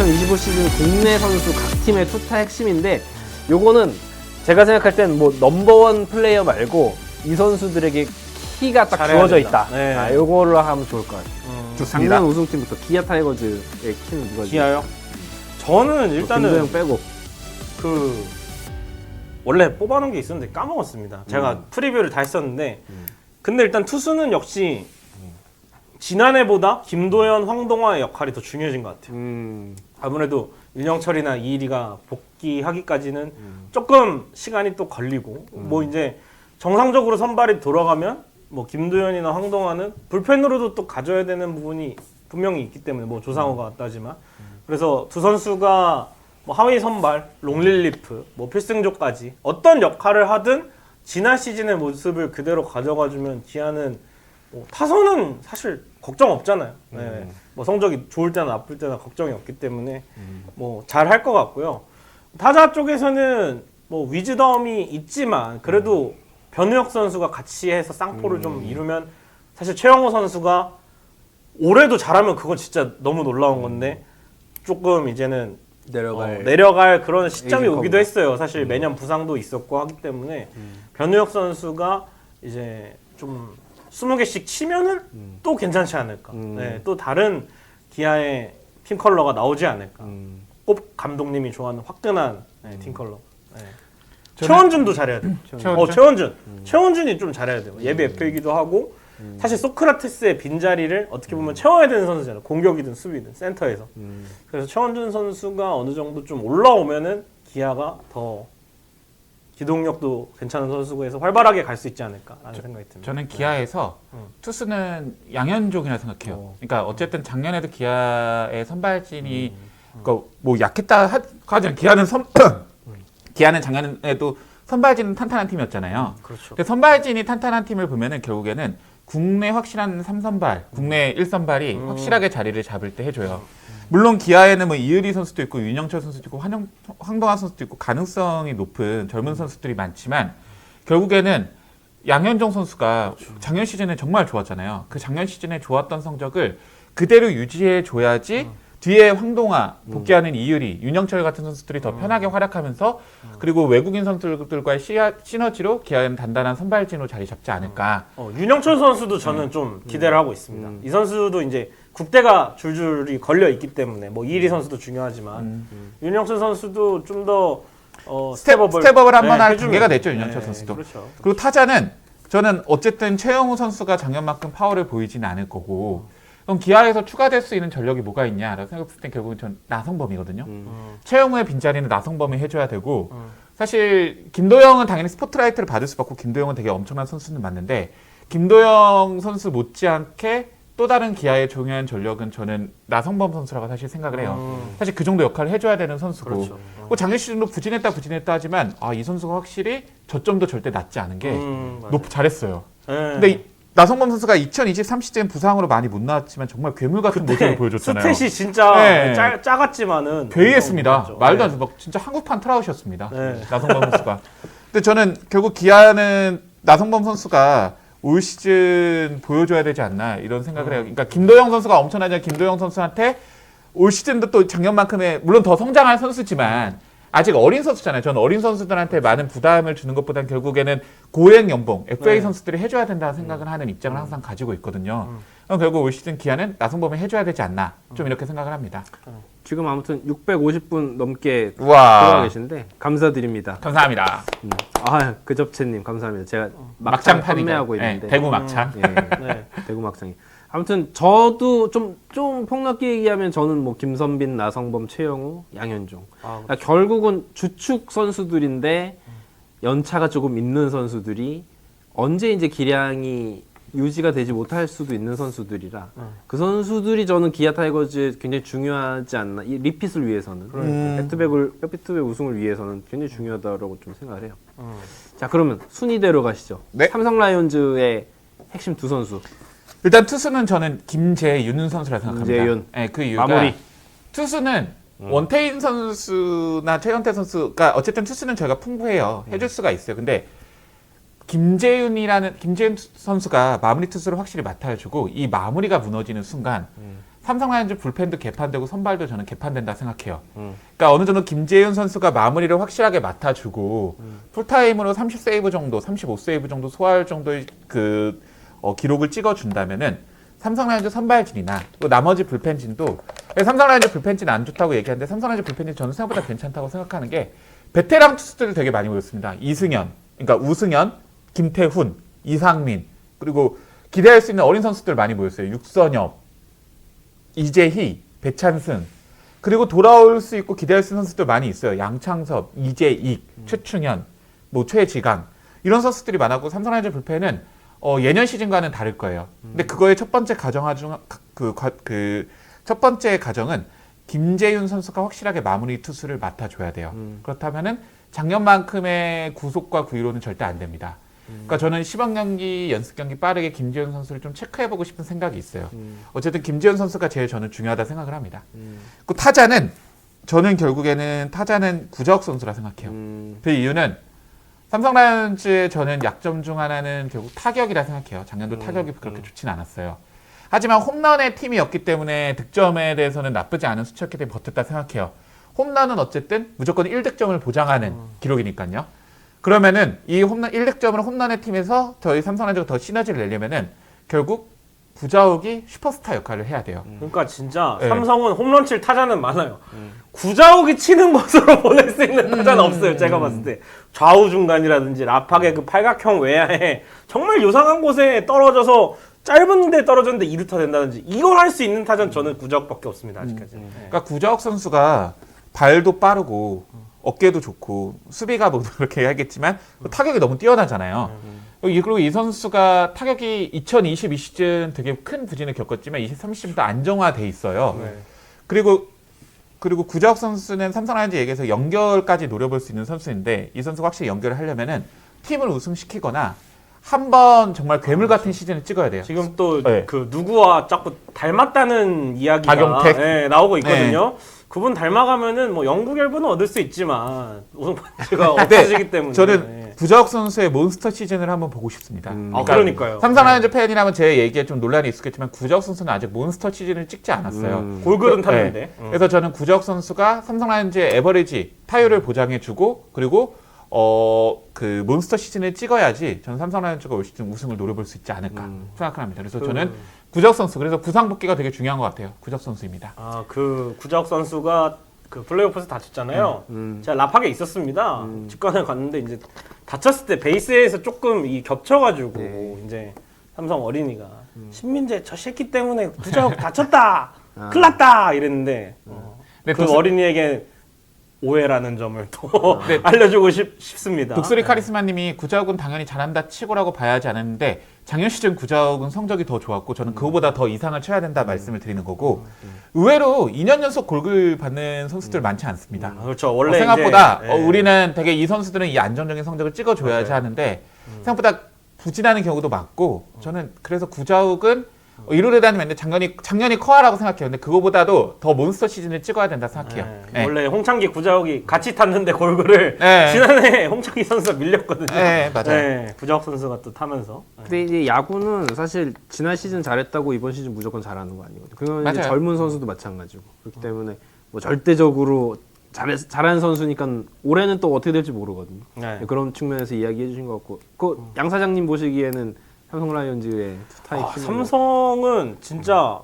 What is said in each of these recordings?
2025 시즌 국내 선수 각 팀의 투타 핵심인데 요거는 제가 생각할 땐 뭐 넘버원 플레이어 말고 이 선수들에게 키가 딱 잘해야 주어져 된다. 있다. 네. 요걸로 하면 좋을 것 같아요. 좋습니다. 작년 우승팀부터 기아 타이거즈의 키는 누가지? 기아요? 저는 일단은 김도영 빼고. 그 원래 뽑아놓은 게 있었는데 까먹었습니다. 제가 프리뷰를 다 했었는데 근데 일단 투수는 역시 지난해보다 김도현, 황동화의 역할이 더 중요해진 것 같아요. 아무래도 윤영철이나 이일이가 복귀하기까지는 조금 시간이 또 걸리고 뭐 이제 정상적으로 선발이 돌아가면 뭐 김도현이나 황동화는 불펜으로도 또 가져야 되는 부분이 분명히 있기 때문에 뭐 조상우가 왔다지만 그래서 두 선수가 뭐 하위 선발, 롱릴리프, 뭐 필승조까지 어떤 역할을 하든 지난 시즌의 모습을 그대로 가져가주면 기아는 뭐 타선은 사실 걱정 없잖아요. 네. 뭐 성적이 좋을 때나 나쁠 때나 걱정이 없기 때문에 뭐 잘 할 것 같고요. 타자 쪽에서는 뭐 위즈덤이 있지만 그래도 변우혁 선수가 같이 해서 쌍포를 좀 이루면 사실 최영호 선수가 올해도 잘하면 그건 진짜 너무 놀라운 건데 조금 이제는 내려갈 그런 시점이 오기도 했어요. 사실 매년 부상도 있었고 하기 때문에 변우혁 선수가 이제 좀 20개씩 치면은 또 괜찮지 않을까. 네, 또 다른 기아의 팀 컬러가 나오지 않을까. 꼭 감독님이 좋아하는 화끈한 팀 컬러. 네. 최원준도 잘해야 돼요. 최원준이 좀 잘해야 돼요. 예비 FA이기도 하고 사실 소크라테스의 빈자리를 어떻게 보면 채워야 되는 선수잖아요. 공격이든 수비든 센터에서. 그래서 최원준 선수가 어느 정도 좀 올라오면은 기아가 더 기동력도 괜찮은 선수고 해서 활발하게 갈 수 있지 않을까라는 생각이 듭니다. 저는 기아에서 투수는 양현종이라 생각해요. 그러니까 어쨌든 작년에도 기아의 선발진이 그러니까 뭐 약했다 하지만 기아는 작년에도 선발진은 탄탄한 팀이었잖아요. 그렇죠. 근데 선발진이 탄탄한 팀을 보면은 결국에는 국내 확실한 3선발, 국내 1선발이 확실하게 자리를 잡을 때 해줘요. 물론 기아에는 뭐 이의리 선수도 있고 윤영철 선수도 있고 황동화 선수도 있고 가능성이 높은 젊은 선수들이 많지만 결국에는 양현종 선수가 작년 시즌에 정말 좋았잖아요. 그 작년 시즌에 좋았던 성적을 그대로 유지해 줘야지 뒤에 황동화, 복귀하는 이의리, 윤영철 같은 선수들이 더 편하게 활약하면서 그리고 외국인 선수들과의 시너지로 기아는 단단한 선발진으로 자리 잡지 않을까. 윤영철 선수도 저는 좀 기대를 하고 있습니다. 이 선수도 이제 국대가 줄줄이 걸려 있기 때문에 뭐 이일이 선수도 중요하지만 윤영철 선수도 좀 더 스텝업을 한번 할 단계가 됐죠, 윤영철 선수도. 그렇죠. 그리고 타자는 저는 어쨌든 최영우 선수가 작년만큼 파워를 보이지는 않을 거고 그럼 기아에서 추가될 수 있는 전력이 뭐가 있냐라고 생각했을 땐 결국은 전 나성범이거든요. 최영우의 빈자리는 나성범이 해줘야 되고 사실 김도영은 당연히 스포트라이트를 받을 수밖에 없고 김도영은 되게 엄청난 선수는 맞는데 김도영 선수 못지않게 또 다른 기아의 중요한 전력은 저는 나성범 선수라고 사실 생각을 해요. 사실 그 정도 역할을 해줘야 되는 선수고 그렇죠. 작년 시즌도 부진했다 하지만 이 선수가 확실히 저점도 절대 낮지 않은 게 잘했어요. 네. 근데 나성범 선수가 2023 시즌 부상으로 많이 못 나왔지만 정말 괴물 같은 모습을 보여줬잖아요. 스탯이 진짜 네. 작았지만은 괴이했습니다. 말도 안 돼. 막 진짜 한국판 트라우셨습니다. 네. 나성범 선수가. 근데 저는 결국 기아는 나성범 선수가 올 시즌 보여줘야 되지 않나 이런 생각을 해요. 그러니까 김도영 선수가 엄청나죠. 김도영 선수한테 올 시즌도 또 작년만큼의 물론 더 성장할 선수지만 아직 어린 선수잖아요. 저는 어린 선수들한테 많은 부담을 주는 것보다는 결국에는 고액 연봉, FA 선수들이 해줘야 된다는 생각을 하는 입장을 항상 가지고 있거든요. 그럼 결국 올 시즌 기아는 나성범이 해줘야 되지 않나 좀 이렇게 생각을 합니다. 지금 아무튼 650분 넘게 우와. 들어와 계신데 감사드립니다. 감사합니다. 그 접채님 감사합니다. 제가 막장 판매하고 판이죠. 있는데 대구 막창. 네, 대구 막창이. 아무튼 저도 좀 폭넓게 얘기하면 저는 뭐 김선빈, 나성범, 최영우, 양현종. 그러니까 결국은 주축 선수들인데 연차가 조금 있는 선수들이 언제 이제 기량이 유지가 되지 못할 수도 있는 선수들이라 그 선수들이 저는 기아 타이거즈에 굉장히 중요하지 않나. 이 리핏을 위해서는 백투백 우승을 위해서는 굉장히 중요하다고 좀 생각을 해요. 자, 그러면 순위대로 가시죠. 네. 삼성 라이온즈의 핵심 두 선수. 일단 투수는 저는 김재윤 선수라 생각합니다. 김재윤. 네, 그 이유가 마무리. 투수는 원태인 선수나 최현태 선수가 어쨌든 투수는 저희가 풍부해요. 해줄 수가 있어요. 근데 김재윤 선수가 마무리 투수를 확실히 맡아주고 이 마무리가 무너지는 순간 삼성 라이온즈 불펜도 개판되고 선발도 저는 개판된다 생각해요. 그러니까 어느 정도 김재윤 선수가 마무리를 확실하게 맡아주고 풀타임으로 30세이브 정도, 35세이브 정도 소화할 정도의 기록을 찍어준다면은 삼성 라이온즈 선발진이나 또 나머지 불펜진도 삼성 라이온즈 불펜진 안 좋다고 얘기하는데 삼성 라이온즈 불펜진 저는 생각보다 괜찮다고 생각하는 게 베테랑 투수들이 되게 많이 모였습니다. 이승현, 그러니까 우승현, 김태훈, 이상민 그리고 기대할 수 있는 어린 선수들 많이 모였어요. 육선엽, 이재희, 배찬승 그리고 돌아올 수 있고 기대할 수 있는 선수들 많이 있어요. 양창섭, 이재익, 최충현, 뭐 최지강 이런 선수들이 많았고 삼성 라이온즈 불펜은 예년 시즌과는 다를 거예요. 근데 그거의 첫 번째 첫 번째 가정은 김재윤 선수가 확실하게 마무리 투수를 맡아줘야 돼요. 그렇다면은 작년만큼의 구속과 구위로는 절대 안 됩니다. 그러니까 저는 시범 경기, 연습 경기 빠르게 김재윤 선수를 좀 체크해보고 싶은 생각이 있어요. 어쨌든 김재윤 선수가 제일 저는 중요하다 생각을 합니다. 그 타자는 저는 결국에는 타자는 구자욱 선수라 생각해요. 그 이유는 삼성 라이온즈의 저는 약점 중 하나는 결국 타격이라 생각해요. 작년도 타격이 그렇게 좋지는 않았어요. 하지만 홈런의 팀이었기 때문에 득점에 대해서는 나쁘지 않은 수치였기 때문에 버텼다 생각해요. 홈런은 어쨌든 무조건 1득점을 보장하는 기록이니까요. 그러면은 이 홈런 1득점을 홈런의 팀에서 저희 삼성 라이온즈가 더 시너지를 내려면은 결국 구자욱이 슈퍼스타 역할을 해야 돼요. 그러니까 진짜 삼성은 홈런 칠 타자는 많아요. 구자욱이 치는 것으로 보낼 수 있는 타자는 없어요. 제가 봤을 때 좌우 중간이라든지 라팍의 그 팔각형 외야에 정말 요상한 곳에 떨어져서 짧은 데 떨어졌는데 2루타 된다든지 이걸 할 수 있는 타자는 저는 구자욱밖에 없습니다. 아직까지. 그러니까 구자욱 선수가 발도 빠르고 어깨도 좋고 수비가 뭐 그렇게 해야겠지만 타격이 너무 뛰어나잖아요. 그리고 이 선수가 타격이 2022 시즌 되게 큰 부진을 겪었지만 23 시즌부터 안정화돼 있어요. 네. 그리고 구자욱 선수는 삼성 라이온즈 얘기해서 연결까지 노려볼 수 있는 선수인데 이 선수가 확실히 연결을 하려면은 팀을 우승시키거나 한번 정말 괴물 같은 시즌을 찍어야 돼요. 지금 또 네. 그 누구와 자꾸 닮았다는 이야기가 박용택? 나오고 있거든요. 그분 닮아가면은 뭐 영구 결부는 얻을 수 있지만 우승 반지가 없어지기 때문에 저는 구자욱 선수의 몬스터 시즌을 한번 보고 싶습니다. 그러니까요. 삼성 라이온즈 팬이라면 제 얘기에 좀 논란이 있었겠지만 구자욱 선수는 아직 몬스터 시즌을 찍지 않았어요. 골글은 탔는데. 그래서 저는 구자욱 선수가 삼성 라이온즈의 에버리지 타율을 보장해주고 그리고 그 몬스터 시즌을 찍어야지 저는 삼성 라이온즈가 올 시즌 우승을 노려볼 수 있지 않을까 생각을 합니다. 그래서 저는 구자욱 선수, 그래서 부상 복귀가 되게 중요한 것 같아요. 구자욱 선수입니다. 그 구자욱 선수가 그 플레이오프에서 다쳤잖아요. 제가 라팍에 있었습니다. 직관을 갔는데 이제 다쳤을 때 베이스에서 조금 이 겹쳐가지고 이제 삼성 어린이가 신민재 저 새끼 때문에 구자욱 다쳤다, 큰일 났다 이랬는데 그 어린이에게 오해라는 점을 또 알려주고 싶습니다. 독수리 카리스마님이 구자욱은 당연히 잘한다 치고라고 봐야지 않았는데 작년 시즌 구자욱은 성적이 더 좋았고 저는 그거보다 더 이상을 쳐야 된다 말씀을 드리는 거고 의외로 2년 연속 골을 받는 선수들 많지 않습니다. 그렇죠. 원래 생각보다 이제, 우리는 되게 이 선수들은 이 안정적인 성적을 찍어줘야지 맞아요. 하는데 생각보다 부진하는 경우도 많고 저는 그래서 구자욱은 이루려 다니면 작년이 커하라고 생각해요. 근데 그거보다도 더 몬스터 시즌을 찍어야 된다 생각해요. 네. 원래 홍창기 구자욱이 같이 탔는데 골글을 지난해 홍창기 선수가 밀렸거든요. 네, 맞아요. 구자욱 선수가 또 타면서. 근데 이제 야구는 사실 지난 시즌 잘했다고 이번 시즌 무조건 잘하는 거 아니거든요. 그건 이제 맞아요. 젊은 선수도 마찬가지고 그렇기 때문에 뭐 절대적으로 잘하는 선수니까 올해는 또 어떻게 될지 모르거든요. 네. 그런 측면에서 이야기해 주신 것 같고 양 사장님 보시기에는 삼성 라이온즈의 투타입 삼성은 진짜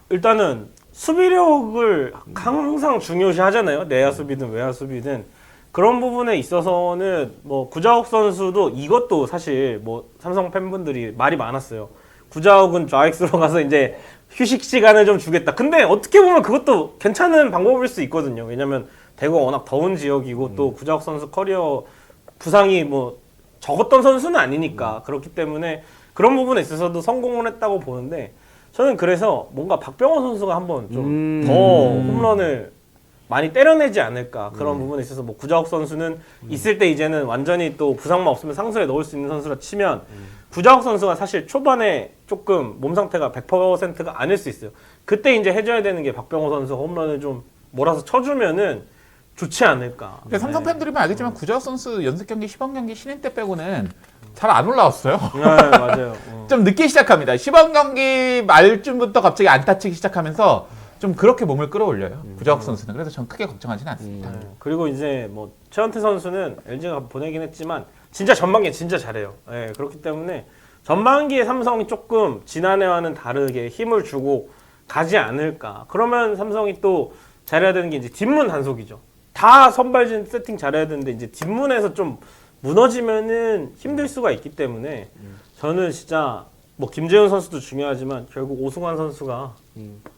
일단은 수비력을 항상 중요시 하잖아요. 내야 수비든 외야 수비든 그런 부분에 있어서는 뭐 구자욱 선수도 이것도 사실 뭐 삼성 팬분들이 말이 많았어요. 구자욱은 좌익수로 가서 이제 휴식 시간을 좀 주겠다. 근데 어떻게 보면 그것도 괜찮은 방법일 수 있거든요. 왜냐면 대구가 워낙 더운 지역이고 또 구자욱 선수 커리어 부상이 뭐 적었던 선수는 아니니까 그렇기 때문에 그런 부분에 있어서도 성공을 했다고 보는데 저는 그래서 뭔가 박병호 선수가 한번 좀 더 홈런을 많이 때려내지 않을까 그런 부분에 있어서 뭐 구자욱 선수는 있을 때 이제는 완전히 또 부상만 없으면 상수에 넣을 수 있는 선수라 치면 구자욱 선수가 사실 초반에 조금 몸 상태가 100%가 아닐 수 있어요. 그때 이제 해줘야 되는 게 박병호 선수가 홈런을 좀 몰아서 쳐주면은 좋지 않을까. 근데 삼성 팬들이면 알겠지만 구자욱 선수 연습 경기, 시범 경기 신인 때 빼고는 잘 안 올라왔어요. 네, 맞아요. 좀 늦게 시작합니다. 시범 경기 말쯤부터 갑자기 안타 치기 시작하면서 좀 그렇게 몸을 끌어올려요. 구자욱 선수는. 그래서 전 크게 걱정하지는 않습니다. 그리고 이제 뭐 최원태 선수는 LG가 보내긴 했지만 진짜 전반기에 진짜 잘해요. 예, 그렇기 때문에 전반기에 삼성이 조금 지난해와는 다르게 힘을 주고 가지 않을까. 그러면 삼성이 또 잘해야 되는 게 이제 뒷문 단속이죠. 다 선발진 세팅 잘해야 되는데 이제 뒷문에서 좀 무너지면은 힘들 수가 있기 때문에 저는 진짜 뭐 김재훈 선수도 중요하지만 결국 오승환 선수가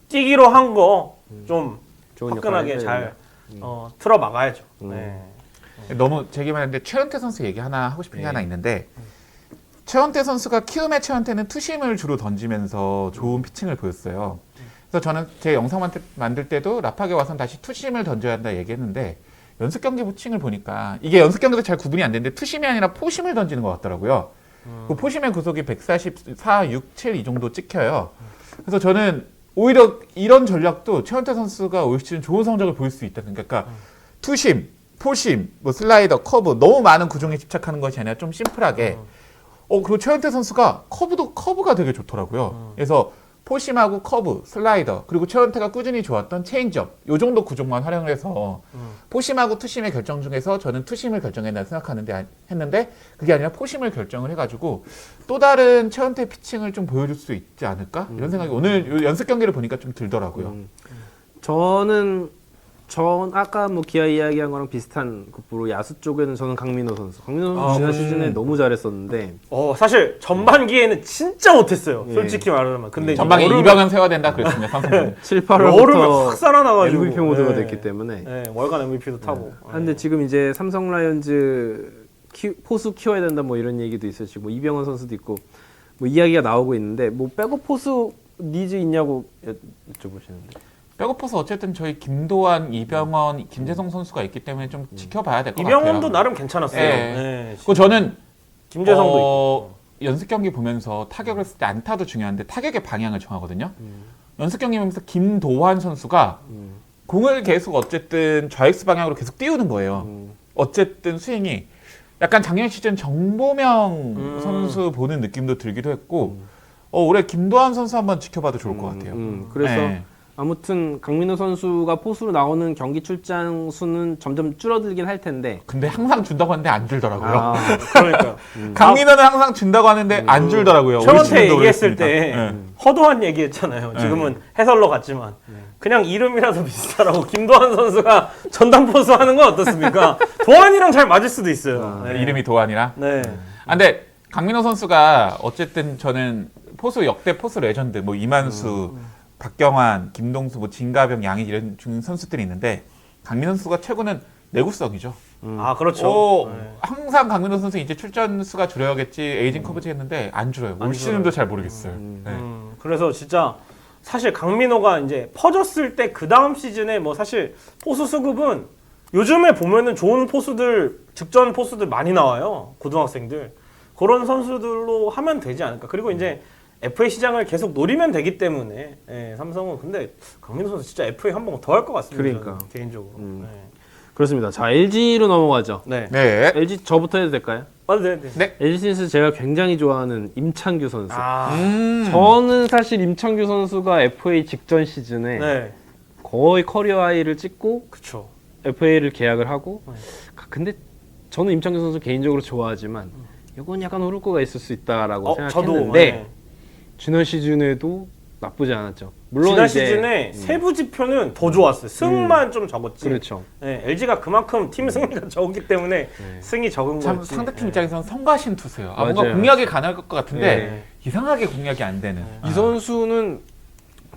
뛰기로 한 거 좀 좋은 화끈하게 역할을 잘 틀어 막아야죠. 네. 너무 제기만 했는데 최원태 선수 얘기 하나 하고 싶은 게 하나 있는데 최원태 선수가 키움의 최원태는 투심을 주로 던지면서 좋은 피칭을 보였어요. 그래서 저는 제 영상 만들 때도 라팍에 와서는 다시 투심을 던져야 한다 얘기했는데 연습 경기 피칭을 보니까 이게 연습 경기도 잘 구분이 안 되는데 투심이 아니라 포심을 던지는 것 같더라고요. 그 포심의 구속이 144, 6, 7 이 정도 찍혀요. 그래서 저는 오히려 이런 전략도 최원태 선수가 올 시즌 좋은 성적을 보일 수 있다. 그러니까 투심, 포심, 뭐 슬라이더, 커브 너무 많은 구종에 집착하는 것이 아니라 좀 심플하게. 그리고 최원태 선수가 커브가 되게 좋더라고요. 그래서 포심하고 커브, 슬라이더 그리고 최원태가 꾸준히 좋았던 체인지업 요 정도 구종만 활용을 해서 포심하고 투심의 결정 중에서 저는 투심을 결정했다 생각하는데 했는데 그게 아니라 포심을 결정을 해가지고 또 다른 최원태 피칭을 좀 보여줄 수 있지 않을까 이런 생각이 오늘 요 연습 경기를 보니까 좀 들더라고요. 전 아까 뭐 기아 이야기한 거랑 비슷한 급부로 야수 쪽에는 저는 강민호 선수 지난 시즌에 너무 잘했었는데 사실 전반기에는 진짜 못했어요. 솔직히 말하면. 근데 전방에 이병헌 세워야 된다 그랬습니다. 삼성은. 7, 여름에 확 8월부터 살아나가지고 MVP 모드가 네. 됐기 때문에 네, 월간 MVP도 타고. 근데 지금 이제 삼성 라이온즈 포수 키워야 된다 뭐 이런 얘기도 있었지 뭐 이병헌 선수도 있고 뭐 이야기가 나오고 있는데 뭐 백업 포수 니즈 있냐고 여쭤보시는데 백업포스 어쨌든 저희 김도환, 이병헌, 김재성 선수가 있기 때문에 좀 지켜봐야 될 것 같아요. 이병헌도 나름 괜찮았어요. 네. 네. 그리고 저는 김재성도 있고. 연습 경기 보면서 타격을 했을 때 안타도 중요한데 타격의 방향을 정하거든요. 연습 경기 보면서 김도환 선수가 공을 계속 어쨌든 좌익수 방향으로 계속 띄우는 거예요. 어쨌든 스윙이 약간 작년 시즌 정보명 선수 보는 느낌도 들기도 했고 올해 김도환 선수 한번 지켜봐도 좋을 것 같아요. 그래서 네. 아무튼 강민호 선수가 포수로 나오는 경기 출장 수는 점점 줄어들긴 할 텐데 근데 항상 준다고 하는데 안 줄더라고요. 그러니까. 강민호는 항상 준다고 하는데 안 줄더라고요. 우리 최원태 지금도 얘기했을 그랬습니다. 때 네. 허도한 얘기했잖아요. 지금은 해설로 갔지만 그냥 이름이라도 비슷하라고 김도환 선수가 전담 포수 하는 건 어떻습니까? 도환이랑 잘 맞을 수도 있어요. 네. 이름이 도환이라. 네. 근데 강민호 선수가 어쨌든 저는 역대 포수 레전드 뭐 이만수, 박경환, 김동수, 뭐 진가병, 양희 이런 중 선수들이 있는데 강민호 선수가 최고는 내구성이죠. 그렇죠. 항상 강민호 선수 이제 출전 수가 줄어야겠지 에이징 커브지 했는데 안 줄어요. 올 시즌도 잘 모르겠어요. 네. 그래서 진짜 사실 강민호가 이제 퍼졌을 때 그 다음 시즌에 뭐 사실 포수 수급은 요즘에 보면은 좋은 포수들 직전 포수들 많이 나와요. 고등학생들 그런 선수들로 하면 되지 않을까. 그리고 이제 FA 시장을 계속 노리면 되기 때문에 삼성은 근데 강민호 선수 진짜 FA 한 번 더 할 것 같습니다. 그러니까. 저는 개인적으로. 그렇습니다. 자 LG로 넘어가죠. 네. 네. LG 저부터 해도 될까요? 네. LG 에서 제가 굉장히 좋아하는 임창규 선수. 음. 저는 사실 임창규 선수가 FA 직전 시즌에 네. 거의 커리어 하이를 찍고 그렇죠. FA를 계약을 하고 근데 저는 임창규 선수 개인적으로 좋아하지만 이건 약간 오를 거가 있을 수 있다라고 생각했는데 지난 시즌에도 나쁘지 않았죠. 물론 지난 이제, 시즌에 세부 지표는 더 좋았어요. 승만 좀 적었지. 그렇죠. LG가 그만큼 팀 승리가 적기 때문에 승이 적은 참 거지. 상대팀 입장에서는 성가신 투수예요. 뭔가 맞아요. 공략이 가능할 것 같은데 네. 이상하게 공략이 안 되는. 이 선수는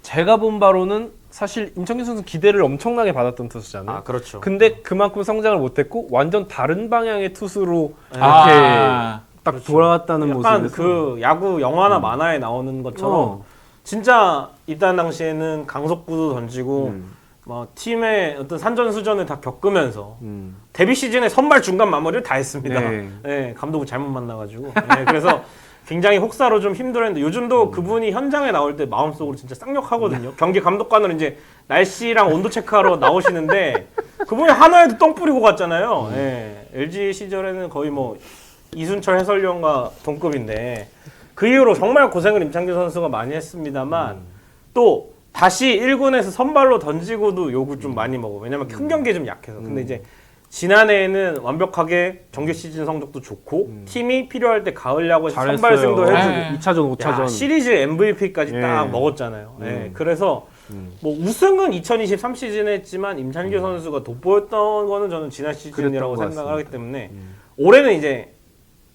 제가 본 바로는 사실 임창규 선수 기대를 엄청나게 받았던 투수잖아요. 그렇죠. 근데 그만큼 성장을 못했고 완전 다른 방향의 투수로 이렇게 딱 그렇죠. 돌아왔다는 약간 모습에서 그 야구 영화나 만화에 나오는 것처럼 진짜 이때 당시에는 강속구도 던지고 뭐 팀의 어떤 산전수전을 다 겪으면서 데뷔 시즌에 선발 중간 마무리를 다 했습니다. 네. 감독을 잘못 만나가지고. 그래서 굉장히 혹사로 좀 힘들었는데 요즘도 그분이 현장에 나올 때 마음속으로 진짜 쌍욕하거든요. 경기 감독관으로 이제 날씨랑 온도 체크하러 나오시는데 그분이 한화에도 똥 뿌리고 갔잖아요. 예. LG 시절에는 거의 뭐 이순철 해설위원과 동급인데 그 이후로 정말 고생을 임창규 선수가 많이 했습니다만 또 다시 1군에서 선발로 던지고도 욕을 좀 많이 먹어. 왜냐면 큰 경기에 좀 약해서. 근데 이제 지난해에는 완벽하게 정규 시즌 성적도 좋고 팀이 필요할 때 가을 야구에서 선발승도 해주고 네. 2차전, 5차전. 야, 시리즈 MVP까지 예. 딱 먹었잖아요. 예. 그래서 뭐 우승은 2023 시즌에 했지만 임찬규 선수가 돋보였던 거는 저는 지난 시즌이라고 그랬던 것 생각을 하기 같습니다. 때문에 올해는 이제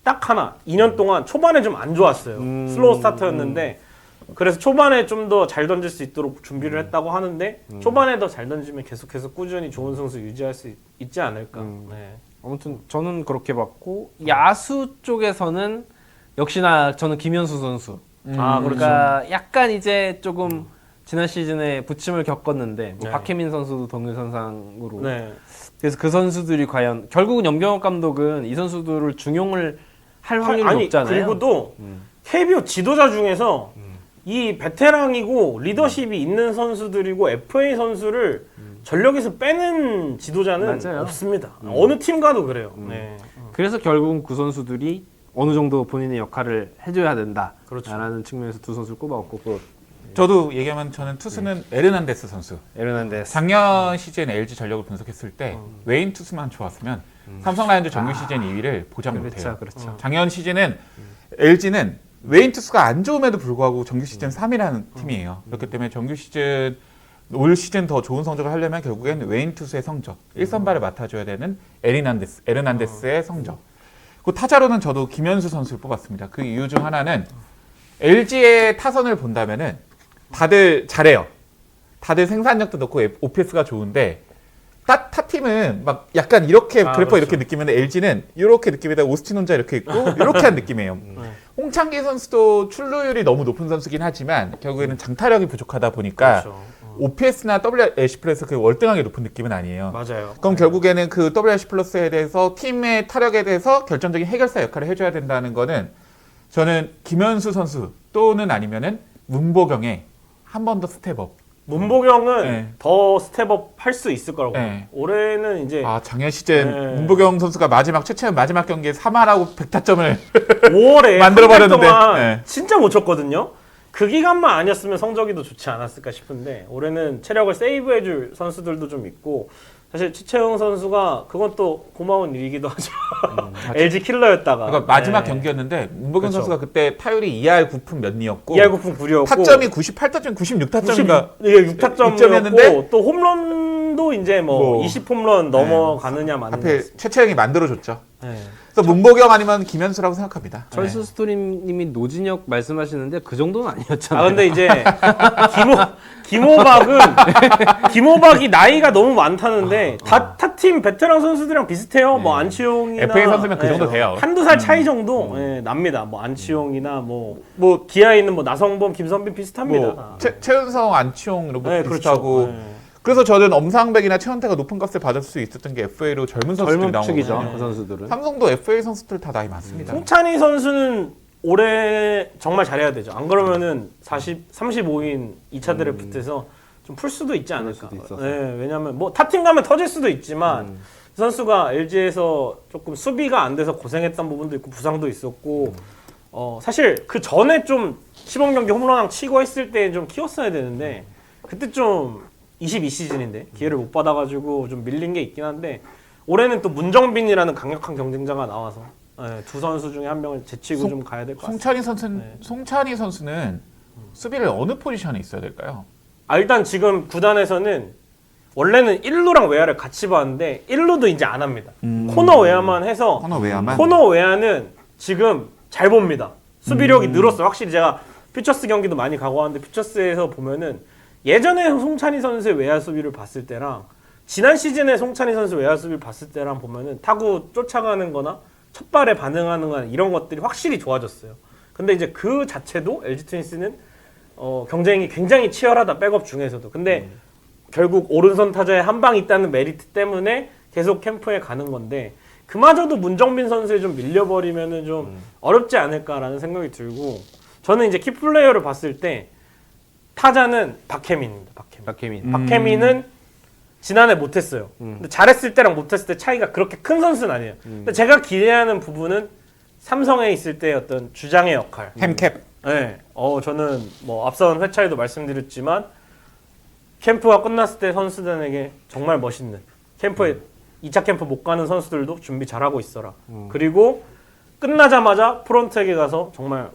딱 하나 2년 동안 초반에 좀 안 좋았어요. 슬로우 스타터였는데 그래서 초반에 좀 더 잘 던질 수 있도록 준비를 했다고 하는데 초반에 더 잘 던지면 계속해서 꾸준히 좋은 승수 유지할 수 있지 않을까. 네. 아무튼 저는 그렇게 봤고 야수 쪽에서는 역시나 저는 김현수 선수. 아, 그렇죠. 그러니까 약간 이제 조금 지난 시즌에 부침을 겪었는데 뭐 네. 박혜민 선수도 동일선상으로. 네. 그래서 그 선수들이 과연 결국은 염경엽 감독은 이 선수들을 중용을 할 확률이 아니, 높잖아요. 그리고 또 KBO 지도자 중에서 이 베테랑이고 리더십이 있는 선수들이고 FA 선수를 전력에서 빼는 지도자는 맞아요. 없습니다. 어느 팀 가도 그래요. 네. 그래서 결국은 그 선수들이 어느 정도 본인의 역할을 해줘야 된다라는 그렇죠. 측면에서 두 선수를 꼽아왔고 또 저도 얘기하면 저는 투수는 에르난데스 선수. 에르난데스. 작년 시즌 LG 전력을 분석했을 때 외인 투수만 좋았으면 삼성 라이온즈 정규 시즌 2위를 보장 못해요. 그렇죠. 작년 시즌은 LG는 외인 투수가 안 좋음에도 불구하고 정규 시즌 3위라는 팀이에요. 그렇기 때문에 정규 시즌 올 시즌 더 좋은 성적을 하려면 결국엔 외인 투수의 성적, 1선발을 맡아줘야 되는 에르난데스의 성적. 그 타자로는 저도 김현수 선수를 뽑았습니다. 그 이유 중 하나는 LG의 타선을 본다면은 다들 잘해요. 다들 생산력도 높고 OPS가 좋은데 타 팀은 막 약간 이렇게 그래퍼 그렇죠. 이렇게 느끼면 LG는 이렇게 느낌에다 오스틴 혼자 이렇게 있고 이렇게 한 느낌이에요. 홍창기 선수도 출루율이 너무 높은 선수긴 하지만 결국에는 장타력이 부족하다 보니까 그렇죠. OPS나 WRC 플러스 그 월등하게 높은 느낌은 아니에요. 맞아요. 그럼 결국에는 그 WRC 플러스에 대해서 팀의 타력에 대해서 결정적인 해결사 역할을 해줘야 된다는 거는 저는 김현수 선수 또는 아니면은 문보경의 한 번 더 스텝업. 문보경은 네. 더 스텝업 할 수 있을 거라고 네. 봐요. 올해는 이제 아 작년 시즌 네. 문보경 선수가 최채연 마지막 경기에 3할하고 100타점을 5월에 만들어버렸는데. 동안 네. 진짜 못 쳤거든요. 그 기간만 아니었으면 성적이 더 좋지 않았을까 싶은데 올해는 체력을 세이브해줄 선수들도 좀 있고 사실 최채영 선수가 그건 또 고마운 일이기도 하죠. LG 킬러였다가 그러니까 마지막 네. 경기였는데 문보경 그렇죠. 선수가 그때 타율이 2할 9푼 몇 리였고 2할 9푼 9리였고 타점이 98타점 96타점인가 이게 6타점이었는데 6점이었는데 또 홈런도 이제 뭐 20홈런 넘어가느냐 마느냐. 앞에 최채영이 만들어줬죠. 네. 그래서 문보경 아니면 김현수라고 생각합니다. 철수 스토리님이 노진혁 말씀하시는데 그 정도는 아니었잖아요. 아 근데 이제 김호박이 나이가 너무 많다는데 타팀 베테랑 선수들이랑 비슷해요. 뭐 안치홍이나 FA 선수면 그 정도 돼요. 한두 살 차이 정도 납니다. 뭐 안치홍이나 뭐 기아에 있는 뭐 나성범, 김선빈 비슷합니다. 뭐 최은성, 안치홍 이런 거 네, 비슷하고 그렇죠. 네. 그래서 저는 엄상백이나 최원태가 높은 값을 받을 수 있었던 게 FA로 젊은 선수들이 젊은 나온 축이죠. 거거든요. 그 선수들은. 삼성도 FA 선수들 다 나이 많습니다. 송찬희 선수는 올해 정말 잘해야 되죠. 안 그러면은 35인 2차 드래프트에서 좀 풀 수도 있지 않을까. 수도 있어서. 네, 왜냐면 뭐 타팀 가면 터질 수도 있지만 이 선수가 LG에서 조금 수비가 안 돼서 고생했던 부분도 있고 부상도 있었고 사실 그 전에 좀 시범 경기 홈런왕 치고 했을 때 좀 키웠어야 되는데 그때 좀 22시즌인데 기회를 못 받아가지고 좀 밀린 게 있긴 한데 올해는 또 문정빈이라는 강력한 경쟁자가 나와서 두 선수 중에 한 명을 제치고 좀 가야 될 것 같습니다. 송찬희 선수는 수비를 어느 포지션에 있어야 될까요? 일단 지금 구단에서는 원래는 1루랑 외야를 같이 봤는데 1루도 이제 안 합니다. 코너 외야만 해서 코너 외야만? 코너 외야는 지금 잘 봅니다. 수비력이 늘었어요. 확실히 제가 퓨처스 경기도 많이 가고 왔는데 퓨처스에서 보면은 예전에 송찬희 선수의 외야 수비를 봤을 때랑 지난 시즌에 송찬희 선수 외야 수비를 봤을 때랑 보면은 타구 쫓아가는 거나 첫 발에 반응하는 거나 이런 것들이 확실히 좋아졌어요. 근데 이제 그 자체도 LG 트윈스는 경쟁이 굉장히 치열하다. 백업 중에서도. 근데 결국 오른손 타자에 한 방 있다는 메리트 때문에 계속 캠프에 가는 건데 그마저도 문정빈 선수에 좀 밀려버리면은 좀 어렵지 않을까라는 생각이 들고 저는 이제 키플레이어를 봤을 때 타자는 박혜민입니다. 박혜민. 박혜민은 지난해 못했어요. 근데 잘했을 때랑 못했을 때 차이가 그렇게 큰 선수는 아니에요. 근데 제가 기대하는 부분은 삼성에 있을 때 어떤 주장의 역할. 햄캡. 네. 저는 뭐 앞선 회차에도 말씀드렸지만 캠프가 끝났을 때 선수들에게 정말 멋있는 캠프에 2차 캠프 못 가는 선수들도 준비 잘하고 있어라. 그리고 끝나자마자 프론트에게 가서 정말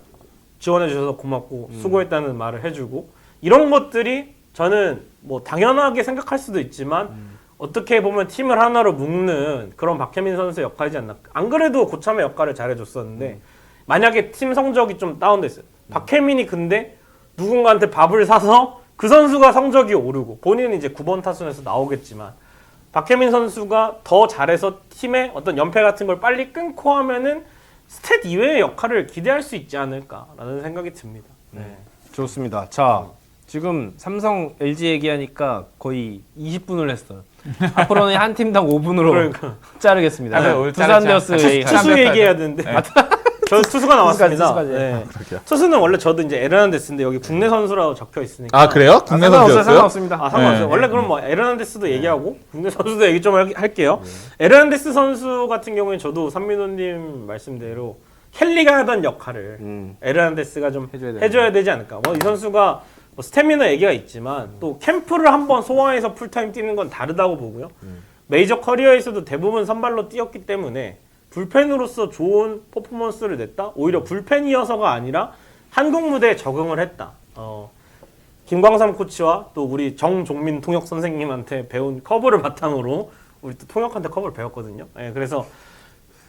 지원해 주셔서 고맙고 수고했다는 말을 해주고 이런 것들이 저는 뭐 당연하게 생각할 수도 있지만 어떻게 보면 팀을 하나로 묶는 그런 박혜민 선수의 역할이지 않나. 안 그래도 고참의 역할을 잘해줬었는데 만약에 팀 성적이 좀 다운됐어요. 박혜민이 근데 누군가한테 밥을 사서 그 선수가 성적이 오르고 본인은 이제 9번 타순에서 나오겠지만 박혜민 선수가 더 잘해서 팀의 어떤 연패 같은 걸 빨리 끊고 하면은 스탯 이외의 역할을 기대할 수 있지 않을까라는 생각이 듭니다. 네. 좋습니다. 자, 지금 삼성 LG 얘기하니까 거의 20분을 했어요. 앞으로는 한 팀당 5분으로 그러니까. 자르겠습니다. 네, 오늘 두산 자르자. 베어스 얘기 투수 얘기해야 되는데 저 투수가 나왔습니다. 투수까지. 네. 그러게요. 투수는 원래 저도 이제 에르난데스인데 여기 국내 선수라고 적혀 있으니까 아 그래요? 국내 선수였어요? 상관없습니다. 상관없어요. 네. 원래 그럼 뭐 에르난데스도 얘기하고 국내 선수도 얘기 좀 할게요. 에르난데스 선수 같은 경우에 저도 삼민호님 말씀대로 켈리가 하던 역할을 에르난데스가 좀 해줘야 되지 않을까. 뭐 이 선수가 뭐 스태미너 얘기가 있지만 또 캠프를 한번 소화해서 풀타임 뛰는 건 다르다고 보고요. 메이저 커리어에서도 대부분 선발로 뛰었기 때문에 불펜으로서 좋은 퍼포먼스를 냈다. 오히려 불펜이어서가 아니라 한국 무대에 적응을 했다. 김광삼 코치와 또 우리 정종민 통역 선생님한테 배운 커브를 바탕으로 우리 또 통역한테 커브를 배웠거든요. 예, 그래서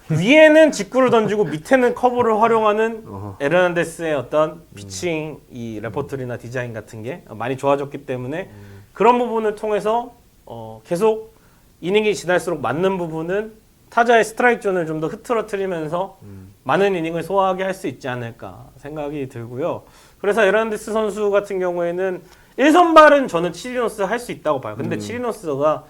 위에는 직구를 던지고 밑에는 커브를 활용하는 에르난데스의 어떤 피칭 이 레퍼토리나 디자인 같은 게 많이 좋아졌기 때문에 그런 부분을 통해서 계속 이닝이 지날수록 맞는 부분은 타자의 스트라이크 존을 좀 더 흐트러뜨리면서 많은 이닝을 소화하게 할 수 있지 않을까 생각이 들고요. 그래서 에르난데스 선수 같은 경우에는 1선발은 저는 치리노스 할 수 있다고 봐요. 근데 치리노스가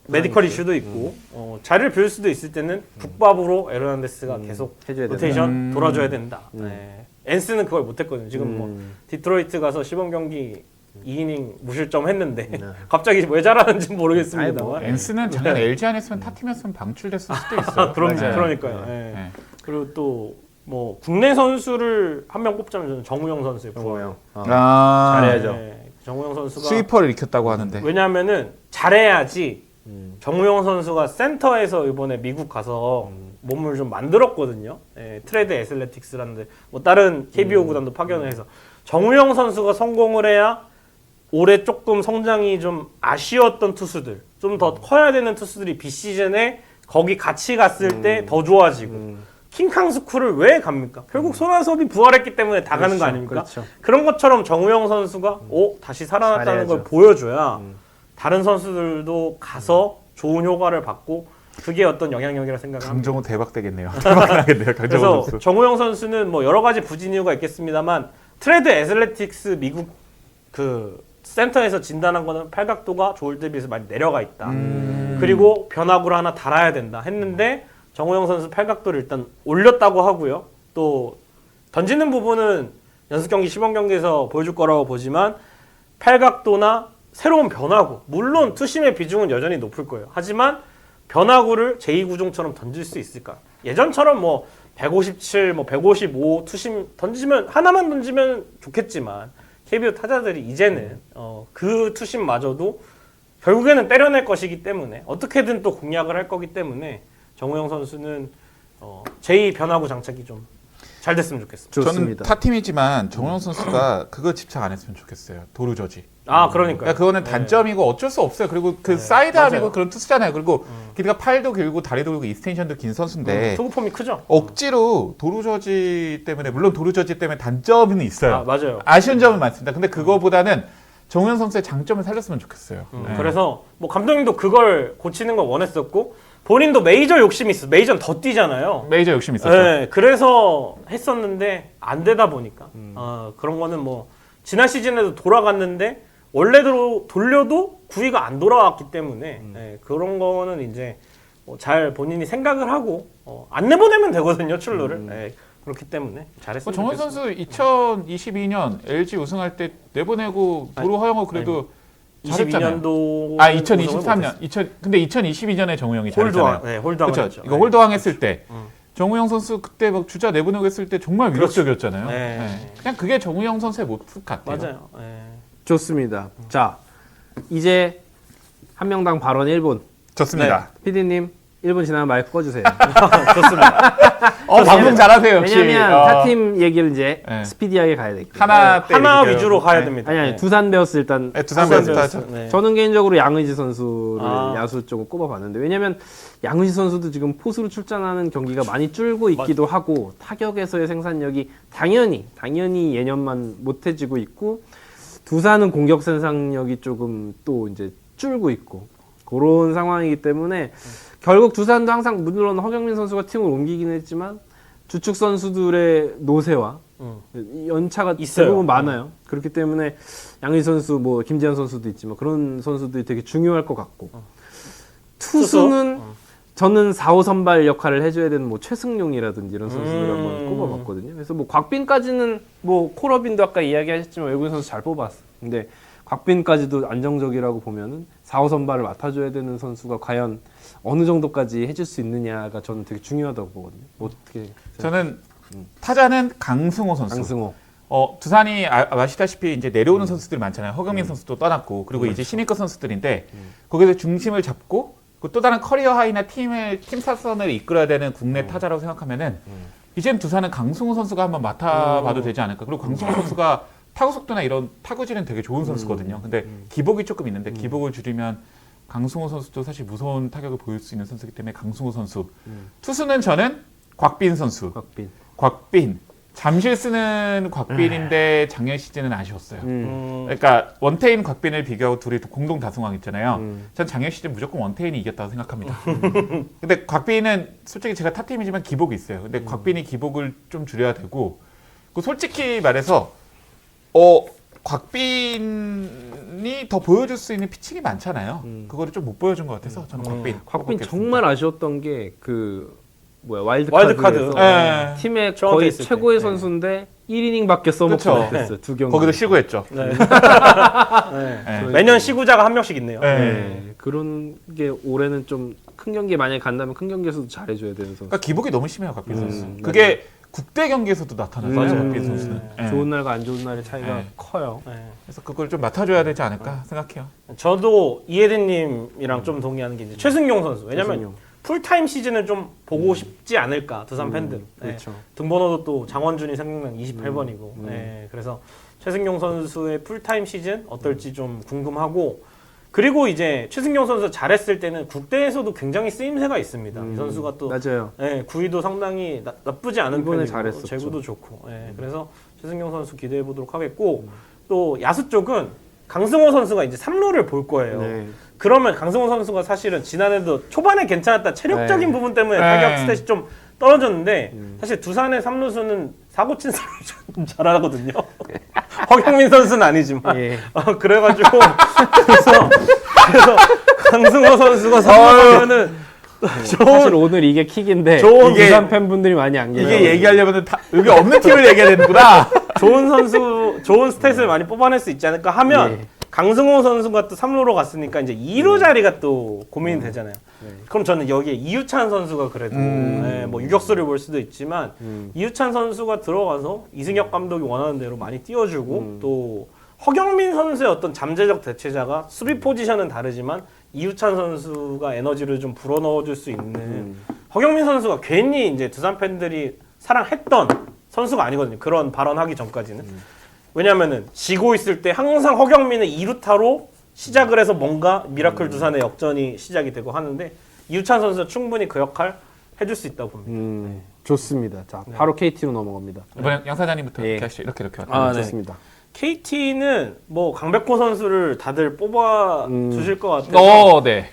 메디컬 이슈도 있고 자리를 비울 수도 있을 때는 국밥으로 에르난데스가 계속 해줘야 된다. 로테이션 돌아줘야 된다. 네. 엔스는 그걸 못했거든요. 지금 뭐 디트로이트 가서 시범 경기 2이닝 무실점 했는데 갑자기 왜 잘하는지 모르겠습니다만 엔스는 작년 LG 안 했으면 타팀이었으면 방출됐을 수도 있어요. 그러니까요. 네. 네. 그리고 또 뭐 국내 선수를 한 명 뽑자면 저는 정우영 선수의 정우영. 잘해야죠. 정우영 선수가 스위퍼를 익혔다고 하는데. 왜냐하면은 잘해야지. 정우영 선수가 센터에서 이번에 미국 가서 몸을 좀 만들었거든요. 예, 트레드 애슬레틱스라는데 뭐 다른 KBO 구단도 파견을 해서 정우영 선수가 성공을 해야 올해 조금 성장이 좀 아쉬웠던 투수들, 좀 더 커야 되는 투수들이 비시즌에 거기 같이 갔을 때 더 좋아지고 킹캉스쿨을 왜 갑니까? 결국 손아섭이 부활했기 때문에 다 가는 거 아닙니까? 그렇죠. 그런 것처럼 정우영 선수가 다시 살아났다는 잘해야죠. 걸 보여줘야 다른 선수들도 가서 좋은 효과를 받고 그게 어떤 영향력이라 생각을 합니다. 강정호 대박 되겠네요. 대박 나겠네요. 강정호 그래서 선수. 정우영 선수는 뭐 여러 가지 부진 이유가 있겠습니다만 트레드 애슬레틱스 미국 그 센터에서 진단한 거는 팔각도가 좋을 때 비해서 많이 내려가 있다. 그리고 변화구를 하나 달아야 된다 했는데 정우영 선수 팔각도를 일단 올렸다고 하고요. 또 던지는 부분은 연습 경기, 시범 경기에서 보여줄 거라고 보지만 팔각도나 새로운 변화구, 물론 투심의 비중은 여전히 높을 거예요. 하지만 변화구를 제2구종처럼 던질 수 있을까? 예전처럼 뭐 157, 뭐 155 투심 던지면 하나만 던지면 좋겠지만 KBO 타자들이 이제는 그 투심마저도 결국에는 때려낼 것이기 때문에 어떻게든 또 공략을 할 거기 때문에 정우영 선수는 제2 변화구 장착이 좀 잘 됐으면 좋겠습니다. 저는 좋습니다. 타팀이지만 정우영 선수가 그거 집착 안 했으면 좋겠어요. 도루 저지. 그러니까요. 그러니까 그거는 단점이고 어쩔 수 없어요. 그리고 그 사이드암이고 맞아요. 그런 투수잖아요. 그리고 길이가 팔도 길고 다리도 길고 익스텐션도 긴 선수인데 투구 폼이 크죠? 억지로 도루 저지 때문에 물론 도루 저지 때문에 단점은 있어요. 맞아요. 아쉬운 점은 많습니다. 근데 그거보다는 정우영 선수의 장점을 살렸으면 좋겠어요. 네. 그래서 뭐 감독님도 그걸 고치는 걸 원했었고 본인도 메이저 욕심이 있어. 메이저는 더 뛰잖아요. 메이저 욕심 있었죠. 네, 그래서 했었는데 안 되다 보니까 그런 거는 뭐 지난 시즌에도 돌아갔는데 원래대로 돌려도 구위가 안 돌아왔기 때문에 네, 그런 거는 이제 잘 본인이 생각을 하고 안 내보내면 되거든요 출루를. 네, 그렇기 때문에 잘했으면 정우영 좋겠습니다. 선수 2022년 LG 우승할 때 내보내고 도루 허용하고 그래도 잘했잖아요. 22년도 아 2023년. 근데 2022년에 정우영이 잘했잖아요. 홀드왕, 네, 홀드왕 그렇죠. 했죠. 이거 홀드왕 했을 때 음. 정우영 선수 그때 막 주자 내보내고 했을 때 정말 위력적이었잖아요. 네. 네. 그냥 그게 정우영 선수의 모습 같아요. 맞아요. 네. 좋습니다. 자, 이제 한 명당 발언 1분. 좋습니다. PD님 1분 지나면 마이크 꺼주세요. 좋습니다. 방송 잘하세요 역시. 왜냐면 타팀 얘기를 이제 네. 스피디하게 가야 되기 때문에. 하나 때 하나 얘기해요. 위주로 가야 네. 됩니다. 아니 네. 두산 베어스 일단 네, 두산 두산 베어스 베어스. 하죠. 네. 저는 개인적으로 양의지 선수를 아. 야수 쪽으로 꼽아봤는데 왜냐면 양의지 선수도 지금 포수로 출전하는 경기가 많이 줄고 있기도 하고 타격에서의 생산력이 당연히 예년만 못해지고 있고 두산은 공격 생산력이 조금 또 이제 줄고 있고 그런 상황이기 때문에 결국 두산도 항상 물론 허경민 선수가 팀을 옮기긴 했지만 주축 선수들의 노세와 연차가 있어요. 대부분 많아요. 그렇기 때문에 양의지 선수, 뭐 김재현 선수도 있지만 그런 선수들이 되게 중요할 것 같고 투수는 저는 4, 5 선발 역할을 해줘야 되는 뭐 최승용이라든지 이런 선수들 한번 꼽아봤거든요. 그래서 뭐 곽빈까지는 뭐 콜업인도 아까 이야기하셨지만 외국인 선수 잘 뽑았어. 근데 곽빈까지도 안정적이라고 보면은 4, 5 선발을 맡아줘야 되는 선수가 과연 어느 정도까지 해줄 수 있느냐가 저는 되게 중요하다고 보거든요. 어떻게 저는 타자는 강승호 선수. 강승호. 두산이 아시다시피 이제 내려오는 선수들이 많잖아요. 허경민 선수도 떠났고 그리고 이제 신인급 선수들인데 거기서 중심을 잡고 또 다른 커리어 하이나 팀 사선을 이끌어야 되는 국내 타자라고 생각하면은 이젠 두산은 강승호 선수가 한번 맡아봐도 되지 않을까. 그리고 강승호 선수가 타구 속도나 이런 타구질은 되게 좋은 선수거든요. 근데 기복이 조금 있는데 기복을 줄이면 강승호 선수도 사실 무서운 타격을 보일 수 있는 선수이기 때문에 강승호 선수. 투수는 저는 곽빈 선수. 곽빈. 잠실 쓰는 곽빈인데 작년 시즌은 아쉬웠어요. 그러니까 원태인 곽빈을 비교하고 둘이 공동 다승왕 있잖아요. 전 작년 시즌 무조건 원태인이 이겼다고 생각합니다. 근데 곽빈은 솔직히 제가 탑팀이지만 기복이 있어요. 근데 곽빈이 기복을 좀 줄여야 되고 솔직히 말해서 곽빈이 더 보여줄 수 있는 피칭이 많잖아요. 그거를 좀 못 보여준 것 같아서 저는 곽빈. 곽빈 꼽겠습니다. 정말 아쉬웠던 게 그 와일드카드. 와일드카드에서 팀의 저한테 거의 있을 때. 최고의 선수인데 1이닝밖에 써먹지 그쵸. 못했어요. 두 경기. 거기도 쉬고했죠. 네. 네. 매년 시구자가 한 명씩 있네요. 네. 그런 게 올해는 좀 큰 경기에 만약에 간다면 큰 경기에서도 잘해줘야 되는 선수. 그러니까 기복이 너무 심해요, 곽빈 선수. 맞아요. 그게 국대 경기에서도 나타나서 곽빈 선수는. 네. 좋은 날과 안 좋은 날의 차이가 네. 커요. 네. 그래서 그걸 좀 맡아줘야 되지 않을까 생각해요. 저도 이혜진님이랑 좀 동의하는 게 이제 최승용 선수. 왜냐면 최승용. 풀타임 시즌을 좀 보고 싶지 않을까 두산 팬들. 그렇죠. 등번호도 또 장원준이 생각나는 28번이고. 네, 그래서 최승용 선수의 풀타임 시즌 어떨지 좀 궁금하고. 그리고 이제 최승용 선수 잘했을 때는 국대에서도 굉장히 쓰임새가 있습니다. 이 선수가 또 맞아요. 네, 구위도 상당히 나쁘지 않은 이번에 편이고 잘했었죠. 제구도 좋고. 네, 그래서 최승용 선수 기대해 보도록 하겠고 또 야수 쪽은 강승호 선수가 이제 3루를 볼 거예요. 네. 그러면 강승호 선수가 사실은 지난해도 초반에 괜찮았다 체력적인 네. 부분 때문에 타격 스탯이 좀 떨어졌는데 사실 두산의 3루수는 사고 친 사람이 좀 잘하거든요. 허경민 선수는 아니지만 예. 그래가지고 그래서 강승호 선수가 3루면은 사실 오늘 이게 킥인데 좋은 두산 팬분들이 많이 안 계세요. 이게 얘기하려면 여기 없는 팀을 얘기해야 되는구나. 좋은 선수, 좋은 스탯을 많이 뽑아낼 수 있지 않을까 하면 예. 강승호 선수가 또 3루로 갔으니까 이제 2루 자리가 또 고민이 되잖아요. 그럼 저는 여기에 이유찬 선수가 그래도 뭐 유격수를 볼 수도 있지만 이유찬 선수가 들어가서 이승엽 감독이 원하는 대로 많이 띄워주고 또 허경민 선수의 어떤 잠재적 대체자가 수비 포지션은 다르지만 이유찬 선수가 에너지를 좀 불어넣어줄 수 있는 허경민 선수가 괜히 이제 두산 팬들이 사랑했던 선수가 아니거든요. 그런 발언하기 전까지는. 왜냐면은 지고 있을 때 항상 허경민은 2루타로 시작을 해서 뭔가 미라클 두산의 역전이 시작이 되고 하는데 이유찬 선수가 충분히 그 역할 해줄 수 있다고 봅니다. 좋습니다. 자, 바로 KT로 넘어갑니다. 이번엔 양 사장님부터 예. 이렇게 하시죠. 이렇게 왔다. 아, 네. 좋습니다. KT는 뭐 강백호 선수를 다들 뽑아 주실 것 같아요. 네.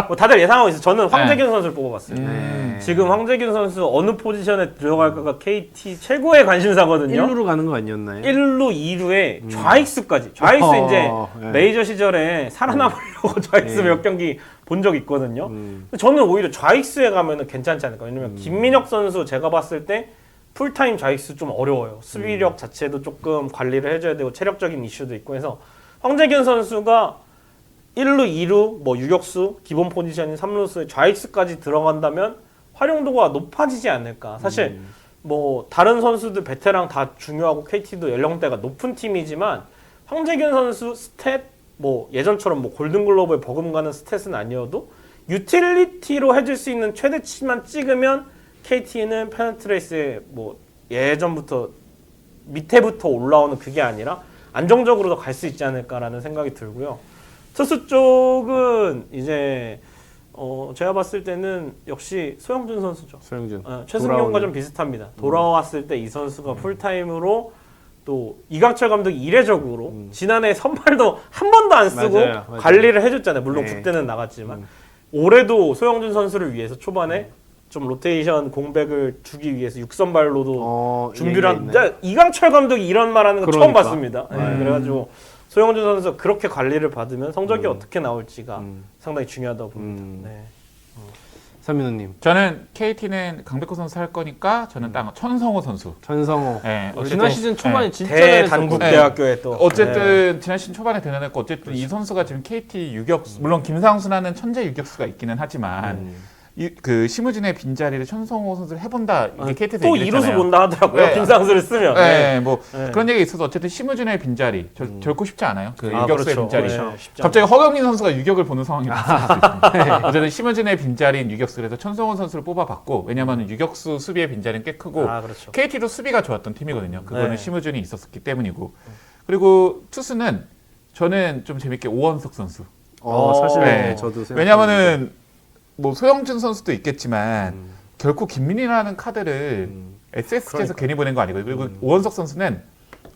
뭐 다들 예상하고 있어요. 저는 황재균 선수를 뽑아봤어요. 네. 지금 황재균 선수 어느 포지션에 들어갈까가 KT 최고의 관심사거든요. 1루로 가는 거 아니었나요? 1루, 2루에 좌익수까지. 좌익수 이제 네. 메이저 시절에 살아남으려고 좌익수 네. 몇 경기 본 적 있거든요. 근데 저는 오히려 좌익수에 가면은 괜찮지 않을까. 왜냐면 김민혁 선수 제가 봤을 때 풀타임 좌익수 좀 어려워요. 수비력 자체도 조금 관리를 해줘야 되고 체력적인 이슈도 있고 해서 황재균 선수가 1루, 2루, 뭐 유격수, 기본 포지션인 3루수, 좌익수까지 들어간다면 활용도가 높아지지 않을까. 사실 뭐 다른 선수들 베테랑 다 중요하고 KT도 연령대가 높은 팀이지만 황재균 선수 스탯 뭐 예전처럼 뭐 골든글러브에 버금가는 스탯은 아니어도 유틸리티로 해줄 수 있는 최대치만 찍으면 KT는 페넌트레이스에 뭐 예전부터 밑에부터 올라오는 그게 아니라 안정적으로 더 갈 수 있지 않을까라는 생각이 들고요. 투수 쪽은 이제 제가 봤을 때는 역시 소영준 선수죠. 소영준. 최승용과 좀 비슷합니다. 돌아왔을 때 이 선수가 풀타임으로 또 이강철 감독이 이례적으로 지난해 선발도 한 번도 안 쓰고 맞아요. 관리를 해줬잖아요. 물론 네. 국대는 나갔지만 올해도 소영준 선수를 위해서 초반에 좀 로테이션 공백을 주기 위해서 6선발로도 준비를 하는데 이강철 감독이 이런 말하는 거 처음 봤습니다. 네, 그래가지고 소영준 선수 그렇게 관리를 받으면 성적이 어떻게 나올지가 상당히 중요하다고 봅니다. 네. 서민호님. 저는 KT는 강백호 선수 할 거니까 저는 딱 천성호 선수. 천성호. 네, 지난 시즌 초반에 네. 진짜 대단국대학교에 또 어쨌든 지난 시즌 초반에 대단했고 어쨌든 이 선수가 지금 KT 유격수 물론 김상수라는 천재 유격수가 있기는 하지만 그 심우진의 빈자리를 천성호 선수를 해본다 이게 KT에서 또 얘기를 했잖아요. 이루수 본다 하더라고요. 네. 김상수를 쓰면. 네, 뭐 그런 얘기 있어서 어쨌든 심우진의 빈자리 결코 쉽지 않아요. 그 유격수의 그렇죠. 빈자리. 네, 쉽지 갑자기 허경민 선수가 유격을 보는 상황이 발생할 수 있습니다. 어쨌든 심우진의 빈자리인 유격수 그래서 천성호 선수를 뽑아봤고 왜냐하면 유격수 수비의 빈자리는 꽤 크고 그렇죠. KT도 수비가 좋았던 팀이거든요. 그거는 네. 심우준이 있었기 때문이고 그리고 투수는 저는 좀 재밌게 오원석 선수. 사실 네. 저도 생각했는데. 왜냐하면은 뭐 소영준 선수도 있겠지만 결코 김민희라는 카드를 SSG에서 괜히 보낸 거 아니고요. 그리고 오원석 선수는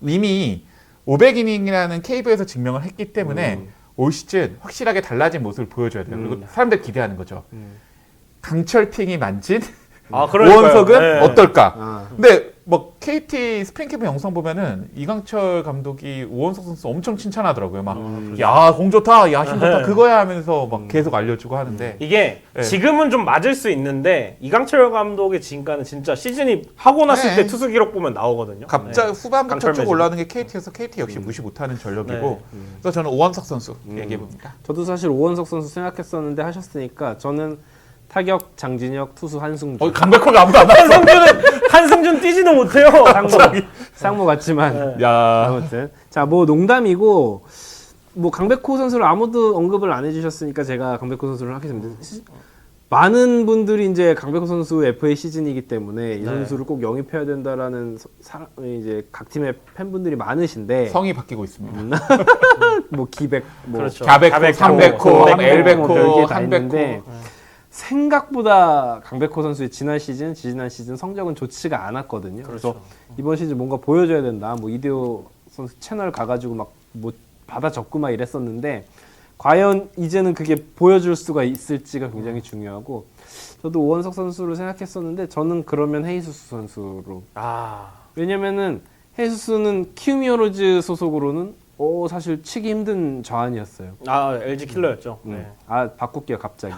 이미 500이닝이라는 KBO에서 증명을 했기 때문에 올 시즌 확실하게 달라진 모습을 보여줘야 돼요. 그리고 사람들 기대하는 거죠. 강철핑이 만진 오원석은 네. 어떨까? 근데 뭐 KT 스프링캠프 영상 보면은 이강철 감독이 오원석 선수 엄청 칭찬하더라고요. 막 야 공 좋다, 야 힘 좋다, 그거야 하면서 막 계속 알려주고 하는데 이게 네. 지금은 좀 맞을 수 있는데 이강철 감독의 진가는 진짜 시즌이 하고 났을 네. 때 투수 기록 보면 나오거든요. 갑자기 후반부터 강철 쭉 매직. 올라오는 게 KT에서 KT 역시 무시 못하는 전력이고 그래서 저는 오원석 선수 얘기해 봅니다. 저도 사실 오원석 선수 생각했었는데 하셨으니까 저는 타격 장진혁, 투수 한승준. 강백호가 아무도 안 나왔어. 한승준 뛰지도 못해요. 쌍무 같지만. 야, 아무튼 자, 뭐 농담이고 뭐 강백호 선수를 아무도 언급을 안 해주셨으니까 제가 강백호 선수를 하겠습니다. 많은 분들이 이제 강백호 선수 FA 시즌이기 때문에 이 선수를 꼭 영입해야 된다라는 이제 각 팀의 팬분들이 많으신데 성이 바뀌고 있습니다. 뭐 기백, 뭐 그렇죠. 갸백호, 삼백호, 엘백호, 별게 다 한백호. 있는데 생각보다 강백호 선수의 지난 시즌 성적은 좋지가 않았거든요. 그래서 이번 시즌 뭔가 보여줘야 된다. 뭐 이대호 선수 채널 가가지고 막 뭐 받아 적고 막 이랬었는데 과연 이제는 그게 보여줄 수가 있을지가 굉장히 중요하고 저도 오원석 선수를 생각했었는데 저는 그러면 헤이수스 선수로 왜냐면은 헤이수스는 키움히어로즈 소속으로는 사실 치기 힘든 좌완이었어요. LG 킬러였죠. 네. 바꿀게요 갑자기.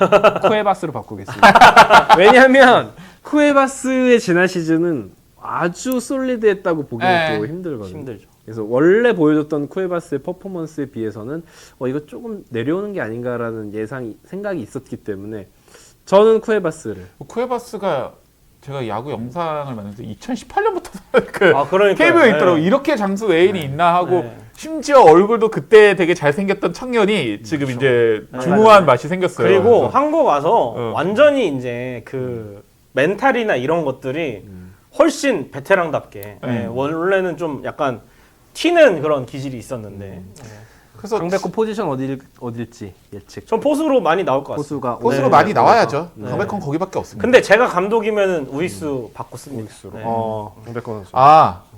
쿠에바스로 바꾸겠습니다. 왜냐하면 쿠에바스의 지난 시즌은 아주 솔리드했다고 보기는 또 힘들거든요. 힘들죠. 그래서 원래 보여줬던 쿠에바스의 퍼포먼스에 비해서는 이거 조금 내려오는 게 아닌가라는 생각이 있었기 때문에 저는 쿠에바스를. 쿠에바스가 제가 야구 영상을 만드는데 2018년부터 그러니까요. KBO에 있더라고. 이렇게 장수 외인이 있나 하고 심지어 얼굴도 그때 되게 잘생겼던 청년이 지금 이제 중후한 맛이 생겼어요. 그리고 그래서 한국 와서 완전히 이제 그 멘탈이나 이런 것들이 훨씬 베테랑답게 원래는 좀 약간 튀는 그런 기질이 있었는데 그래서 강백호 포지션 어딜지 예측. 전 포수로 많이 나올 것 같습니다. 포수로 많이 나와야죠. 강백호는 거기밖에 없습니다. 근데 제가 감독이면은 우익수 바꿨습니다. 강백호 선수.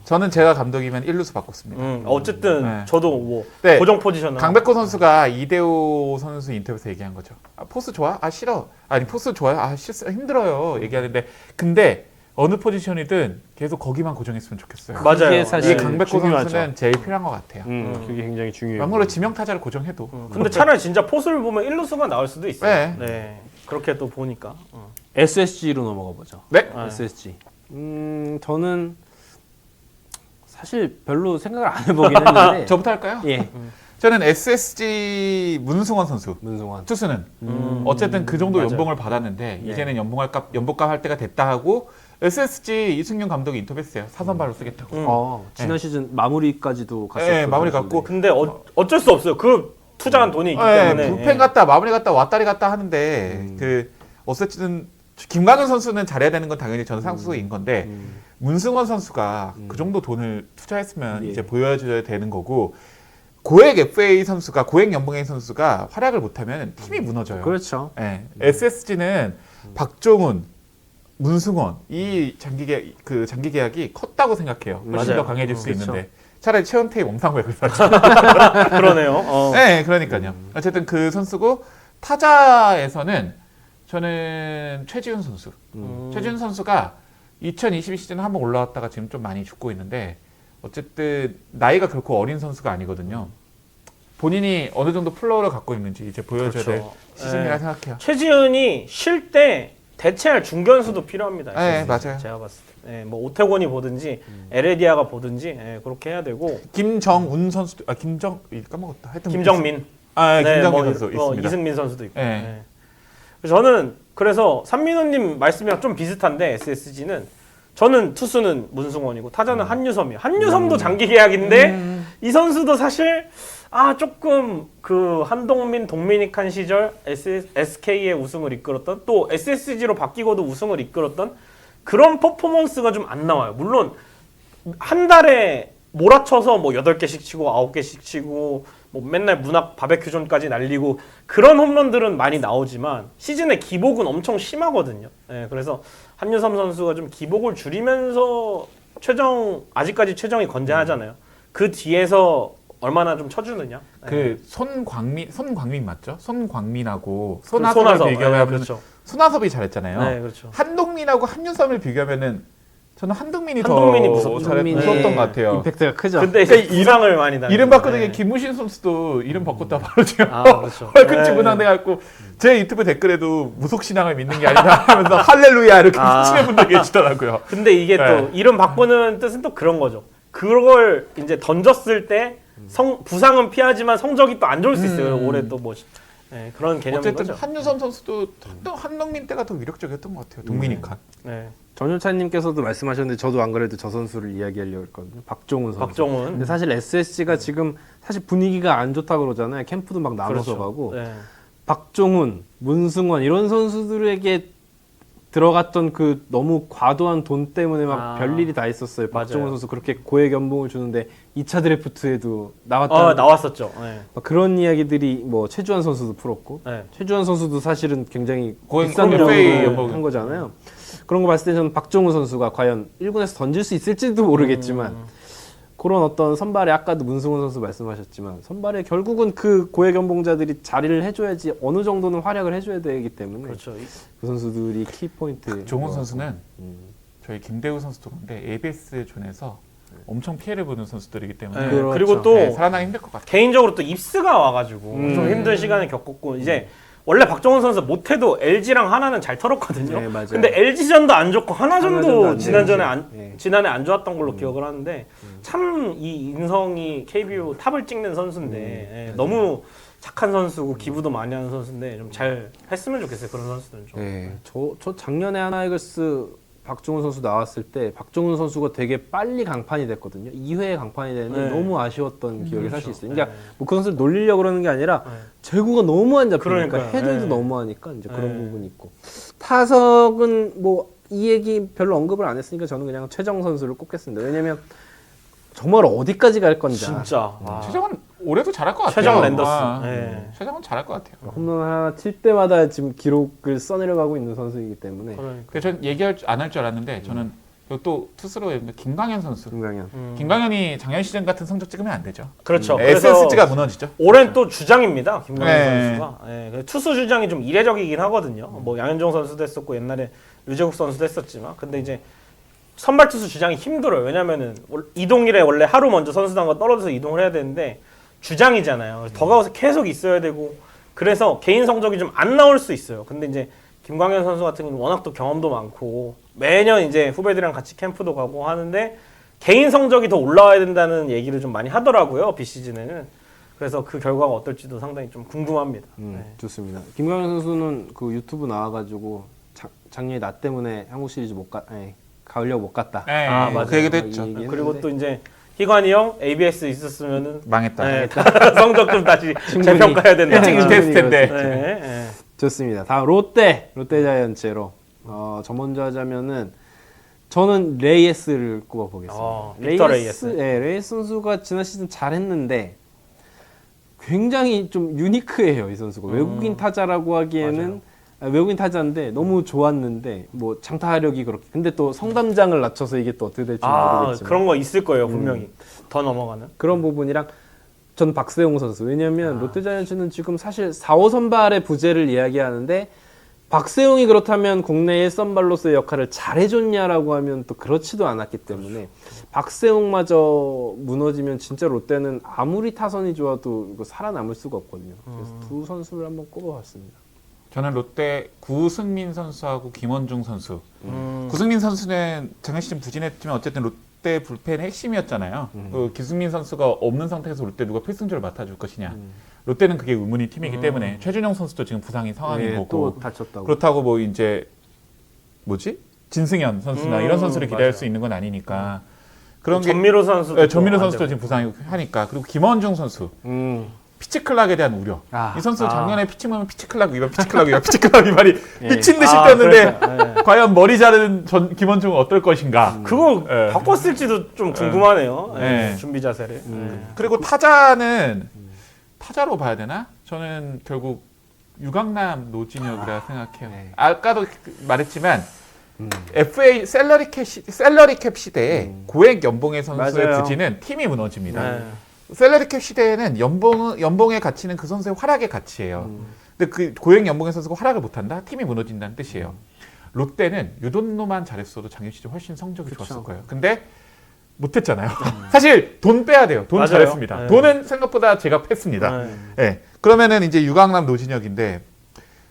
저는 제가 감독이면 1루수 바꿨습니다. 어쨌든 저도 뭐 네. 고정 포지션을 강백호 선수가 이대호 선수 인터뷰에서 얘기한 거죠. 포수 좋아? 싫어. 아니 포수 좋아요? 싫어. 힘들어요. 얘기하는데 근데 어느 포지션이든 계속 거기만 고정했으면 좋겠어요. 맞아요. 그게 사실 이게 강백호 중요하죠. 선수는 제일 필요한 것 같아요. 그게 굉장히 중요해요. 막물로 지명타자를 고정해도. 근데 차라리 진짜 포수를 보면 1루수가 나올 수도 있어요. 네. 그렇게 또 보니까. SSG로 넘어가 보죠. 네. SSG. 저는 사실 별로 생각을 안 해보긴 했는데. 저부터 할까요? 예. 저는 SSG 문승원 선수 문승원. 투수는 어쨌든 그 정도 맞아요. 연봉을 받았는데 네. 이제는 연봉값 할 때가 됐다 하고 SSG 이승용 감독이 인터뷰했어요. 사선발로 쓰겠다고. 지난 시즌 마무리까지도 갔었고. 네, 마무리 갔고. 근데 어쩔 수 없어요. 그 투자한 돈이 있기 때문에. 불펜 갔다 마무리 갔다 왔다리 갔다 하는데 그 어쨌든 김광현 선수는 잘해야 되는 건 당연히 저는 상수인 건데 문승원 선수가 그 정도 돈을 투자했으면 예. 이제 보여줘야 되는 거고 고액 FA 선수가 고액 연봉의 선수가 활약을 못하면 팀이 무너져요. 그렇죠. 네. SSG는 박종훈, 문승원 이 장기 계약이 컸다고 생각해요. 훨씬 맞아요. 더 강해질 수 그렇죠. 있는데 차라리 최원태의 멍상백을 사죠. 그러네요. 네, 그러니까요. 어쨌든 그 선수고 타자에서는 저는 최지훈 선수. 최지훈 선수가 2022 시즌 한번 올라왔다가 지금 좀 많이 죽고 있는데 어쨌든 나이가 결코 어린 선수가 아니거든요. 본인이 어느 정도 플로어를 갖고 있는지 이제 보여줘야 될 그렇죠. 시즌이라 네. 생각해요. 최지은이 쉴 때 대체할 중견수도 필요합니다. 네, 사실. 맞아요. 제가 봤을 때. 네, 뭐 오태곤이 보든지 에레디아가 보든지 그렇게 해야 되고 김정운 선수도 까먹었다. 하여튼 김정민, 김정민 뭐, 선수 있습니다. 이승민 선수도 있고. 네. 네. 저는 그래서 산민호님 말씀이랑 좀 비슷한데 SSG는 저는 투수는 문승원이고 타자는 한유섬이에요. 한유섬도 장기 계약인데 이 선수도 사실 조금 그 한동민, 동미닉한 시절 SK의 우승을 이끌었던 또 SSG로 바뀌고도 우승을 이끌었던 그런 퍼포먼스가 좀 안 나와요. 물론 한 달에 몰아쳐서 뭐 8개씩 치고 9개씩 치고 뭐 맨날 문학 바베큐존까지 날리고 그런 홈런들은 많이 나오지만 시즌의 기복은 엄청 심하거든요. 그래서 한유섬 선수가 좀 기복을 줄이면서 아직까지 최정이 건재하잖아요. 그 뒤에서 얼마나 좀 쳐주느냐. 그 손광민 맞죠? 손광민하고 손아섭. 손아섭을 비교하면 그렇죠. 손아섭이 잘했잖아요. 네, 그렇죠. 한동민하고 한유섬을 비교하면은 저는 한동민이 한동민이 더 무서웠던 것 같아요. 임팩트가 크죠. 근데 이제 이상을 많이 당해요. 이름 바꾸는 게 김무신 선수도 이름 바꿨다 바로 지금 그렇죠. 헐큰 지분당 돼갖고 제 유튜브 댓글에도 무속신앙을 믿는 게 아니다 하면서 할렐루야 이렇게 치는 분들 계시더라고요. 근데 이게 또 네. 이름 바꾸는 뜻은 또 그런 거죠. 그걸 이제 던졌을 때 부상은 피하지만 성적이 또 안 좋을 수 있어요. 올해 또 뭐 그런 개념인 어쨌든 거죠. 한유섬 선수도 한동민 때가 더 위력적이었던 것 같아요. 동미니까. 네. 전효찬님께서도 말씀하셨는데 저도 안 그래도 저 선수를 이야기하려고 했거든요. 박종훈 선수. 박정훈. 근데 사실 SSG가 지금 사실 분위기가 안 좋다 그러잖아요. 캠프도 막 나눠서 그렇죠. 가고 네. 박종훈, 문승원 이런 선수들에게 들어갔던 그 너무 과도한 돈 때문에 막 별일이 다 있었어요. 박종훈 맞아요. 선수 그렇게 고액 연봉을 주는데 2차 드래프트에도 나왔다. 나왔었죠. 네. 그런 이야기들이 뭐 최주환 선수도 풀었고 네. 최주환 선수도 사실은 굉장히 고액 비싼 FA 연봉을 한 거잖아요. 그런 거 봤을 때 저는 박종훈 선수가 과연 1군에서 던질 수 있을지도 모르겠지만 그런 어떤 선발에 아까도 문승훈 선수 말씀하셨지만 선발에 결국은 그 고액 연봉자들이 자리를 해줘야지 어느 정도는 활약을 해줘야 되기 때문에 그렇죠. 그 선수들이 키포인트. 종훈 선수는 저희 김대우 선수도 그런데 ABS 존에서 엄청 피해를 보는 선수들이기 때문에 네. 그렇죠. 그리고 또 살아나기 힘들 것 같아요. 개인적으로 또 입스가 와가지고 좀 힘든 시간을 겪었고 이제 원래 박정훈 선수 못해도 LG랑 하나는 잘 털었거든요. 네, 맞아요. 근데 LG전도 안 좋고 하나전도 하나전도 안 지난해 안 좋았던 걸로 기억을 하는데 참 이 인성이 KBO 탑을 찍는 선수인데 너무 착한 선수고 기부도 많이 하는 선수인데 좀 잘 했으면 좋겠어요. 그런 선수들은 좀. 네, 저 작년에 하나이글스 박종훈 선수 나왔을 때 박종훈 선수가 되게 빨리 강판이 됐거든요. 2회 강판이 되는 네. 너무 아쉬웠던 기억이 사실 있어요. 네. 그러니까 뭐 그 선수를 놀리려고 그러는 게 아니라 네. 제구가 너무 안 잡히니까 그러니까요. 헤드도 네. 너무 하니까 이제 그런 네. 부분이 있고 타석은 뭐 이 얘기 별로 언급을 안 했으니까 저는 그냥 최정 선수를 꼽겠습니다. 왜냐면 정말 어디까지 갈 건지 진짜. 와. 최정은 올해도 잘할 것 같아요. 최정 랜더스. 네. 최정은 잘할 것 같아요. 홈런 하나 칠 때마다 지금 기록을 써내려가고 있는 선수이기 때문에 그러니까. 그래서 전 안 할 줄 알았는데 저는 또 투수로 김광현 선수. 김강현. 김광현이 작년 시즌 같은 성적 찍으면 안 되죠. 그렇죠. 그래서 SSG가 무너지죠. 올해는 또 주장입니다. 김광현 네. 선수가. 네, 투수 주장이 좀 이례적이긴 하거든요. 뭐 양현종 선수도 했었고 옛날에 류재국 선수도 했었지만 근데 이제 선발 투수 주장이 힘들어요. 왜냐면은 이동일에 원래 하루 먼저 선수단과 떨어져서 이동을 해야 되는데 주장이잖아요. 더가웃에 계속 있어야 되고 그래서 개인 성적이 좀 안 나올 수 있어요. 근데 이제 김광현 선수 같은 경우는 워낙 또 경험도 많고 매년 이제 후배들이랑 같이 캠프도 가고 하는데 개인 성적이 더 올라와야 된다는 얘기를 좀 많이 하더라고요. 비시즌에는. 그래서 그 결과가 어떨지도 상당히 좀 궁금합니다. 네. 좋습니다. 김광현 선수는 그 유튜브 나와가지고 작년에 나 때문에 한국 시리즈 가을려고 못 갔다. 네, 아, 맞아요. 그 얘기도 했죠. 얘기했는데 그리고 또 이제 희관이 형 ABS 있었으면은 망했다. 네, 성적 좀 다시 충분히. 재평가해야 된다. 일찍 은퇴했을 텐데. 네, 네. 좋습니다. 다음 롯데자이언츠로 저 먼저 하자면은 저는 레이에스를 꼽아보겠습니다. 빅터 레이에스. 네, 레이에스 선수가 지난 시즌 잘했는데 굉장히 좀 유니크해요. 이 선수가 외국인 타자라고 하기에는 외국인 타자인데 너무 좋았는데 뭐 장타력이 그렇게 근데 또 성담장을 낮춰서 이게 또 어떻게 될지 모르겠지만 그런 거 있을 거예요 분명히 더 넘어가는. 그런 부분이랑 전 박세웅 선수 왜냐면 롯데자이언츠는 지금 사실 4, 5선발의 부재를 이야기하는데 박세웅이 그렇다면 국내 1선발로서의 역할을 잘해줬냐라고 하면 또 그렇지도 않았기 때문에 박세웅마저 무너지면 진짜 롯데는 아무리 타선이 좋아도 이거 살아남을 수가 없거든요. 그래서 두 선수를 한번 꼽아봤습니다. 저는 롯데 구승민 선수하고 김원중 선수. 구승민 선수는 작년 시즌 부진했지만 어쨌든 롯데 불펜 핵심이었잖아요. 그 기승민 선수가 없는 상태에서 롯데 누가 필승조를 맡아줄 것이냐. 롯데는 그게 의문인 팀이기 때문에 최준영 선수도 지금 부상인 상황인 거고. 또 다쳤다고. 그렇다고 뭐 이제 진승현 선수나 이런 선수를 기대할 맞아요. 수 있는 건 아니니까. 그런 게 전미로 선수도 네, 전민호 안 선수도 되고. 지금 부상이 하니까. 그리고 김원중 선수. 피치클락에 대한 우려. 이 선수 작년에 피칭하면 피치클락 위반 위반이 미친 듯이 뛰었는데 그렇죠. 네. 과연 머리 자른 김원중은 어떨 것인가. 그거 네. 바꿨을지도 좀 궁금하네요. 네. 준비 자세를. 그리고 타자는 타자로 봐야 되나? 저는 결국 유강남 노진혁이라 생각해요. 네. 아까도 말했지만 FA 셀러리캡 시대에 고액 연봉의 선수의 맞아요. 부진은 팀이 무너집니다. 네. 셀러리캡 시대에는 연봉의 가치는 그 선수의 활약의 가치예요. 근데 그 고액 연봉의 선수가 활약을 못한다? 팀이 무너진다는 뜻이에요. 롯데는 유돈노만 잘했어도 작년 시즌 훨씬 성적이 좋았을 거예요. 근데 못했잖아요. 사실 돈 빼야 돼요. 돈 맞아요. 잘했습니다. 네. 돈은 생각보다 제가 뺐습니다. 네. 네. 그러면은 이제 유강남 노진혁인데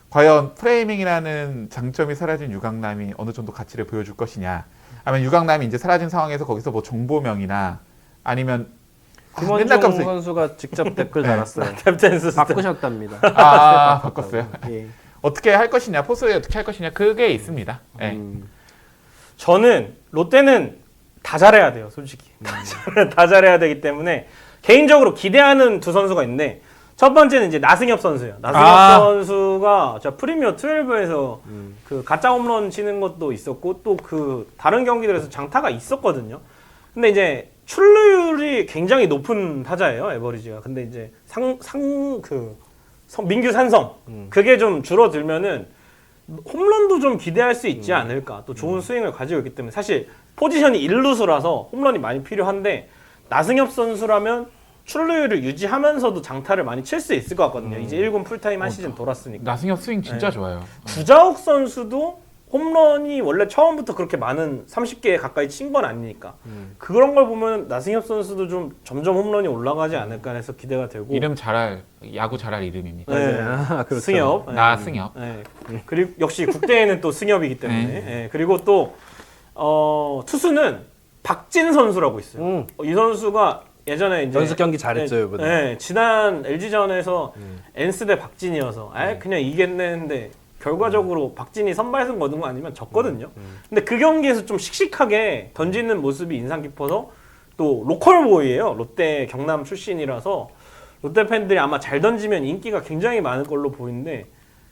과연 프레이밍이라는 장점이 사라진 유강남이 어느 정도 가치를 보여줄 것이냐? 아니면 유강남이 이제 사라진 상황에서 거기서 뭐 정보명이나 아니면 김원중 깜짝- 선수가 직접 댓글 달았어요. 캡틴 스스템. 바꾸셨답니다. 바꿨어요. 예. 어떻게 할 것이냐, 포스에 어떻게 할 것이냐, 그게 있습니다. 네. 저는 롯데는 다 잘해야 돼요, 솔직히. 다 잘해야 되기 때문에 개인적으로 기대하는 두 선수가 있는데 첫 번째는 이제 나승엽 선수예요. 나승엽 선수가 저 프리미어 12에서 그 가짜 홈런 치는 것도 있었고 또 그 다른 경기들에서 장타가 있었거든요. 근데 이제 출루율이 굉장히 높은 타자예요, 에버리지가. 근데 이제 민규 산성 그게 좀 줄어들면은 홈런도 좀 기대할 수 있지 않을까. 또 좋은 스윙을 가지고 있기 때문에 사실 포지션이 일루수라서 홈런이 많이 필요한데 나승엽 선수라면 출루율을 유지하면서도 장타를 많이 칠 수 있을 것 같거든요. 이제 1군 풀타임 한 시즌 돌았으니까. 나승엽 스윙 진짜 좋아요. 구자욱 선수도 홈런이 원래 처음부터 그렇게 많은 30개 가까이 친 건 아니니까 그런 걸 보면 나승엽 선수도 좀 점점 홈런이 올라가지 않을까 해서 기대가 되고 이름 야구 잘할 이름입니다. 네. 그렇죠. 승엽 나승엽. 네. 그리고 역시 국대에는 또 승엽이기 때문에 네. 그리고 또 투수는 박진 선수라고 있어요. 이 선수가 예전에 이제 연습 경기 잘했죠, 이번에. 네, 지난 LG전에서 엔스 대 박진이어서 그냥 이겼네 했는데 결과적으로 박진이 선발승 거둔 거 아니면 졌거든요. 근데 그 경기에서 좀 씩씩하게 던지는 모습이 인상 깊어서 또 로컬 보이예요. 롯데 경남 출신이라서 롯데 팬들이 아마 잘 던지면 인기가 굉장히 많을 걸로 보이는데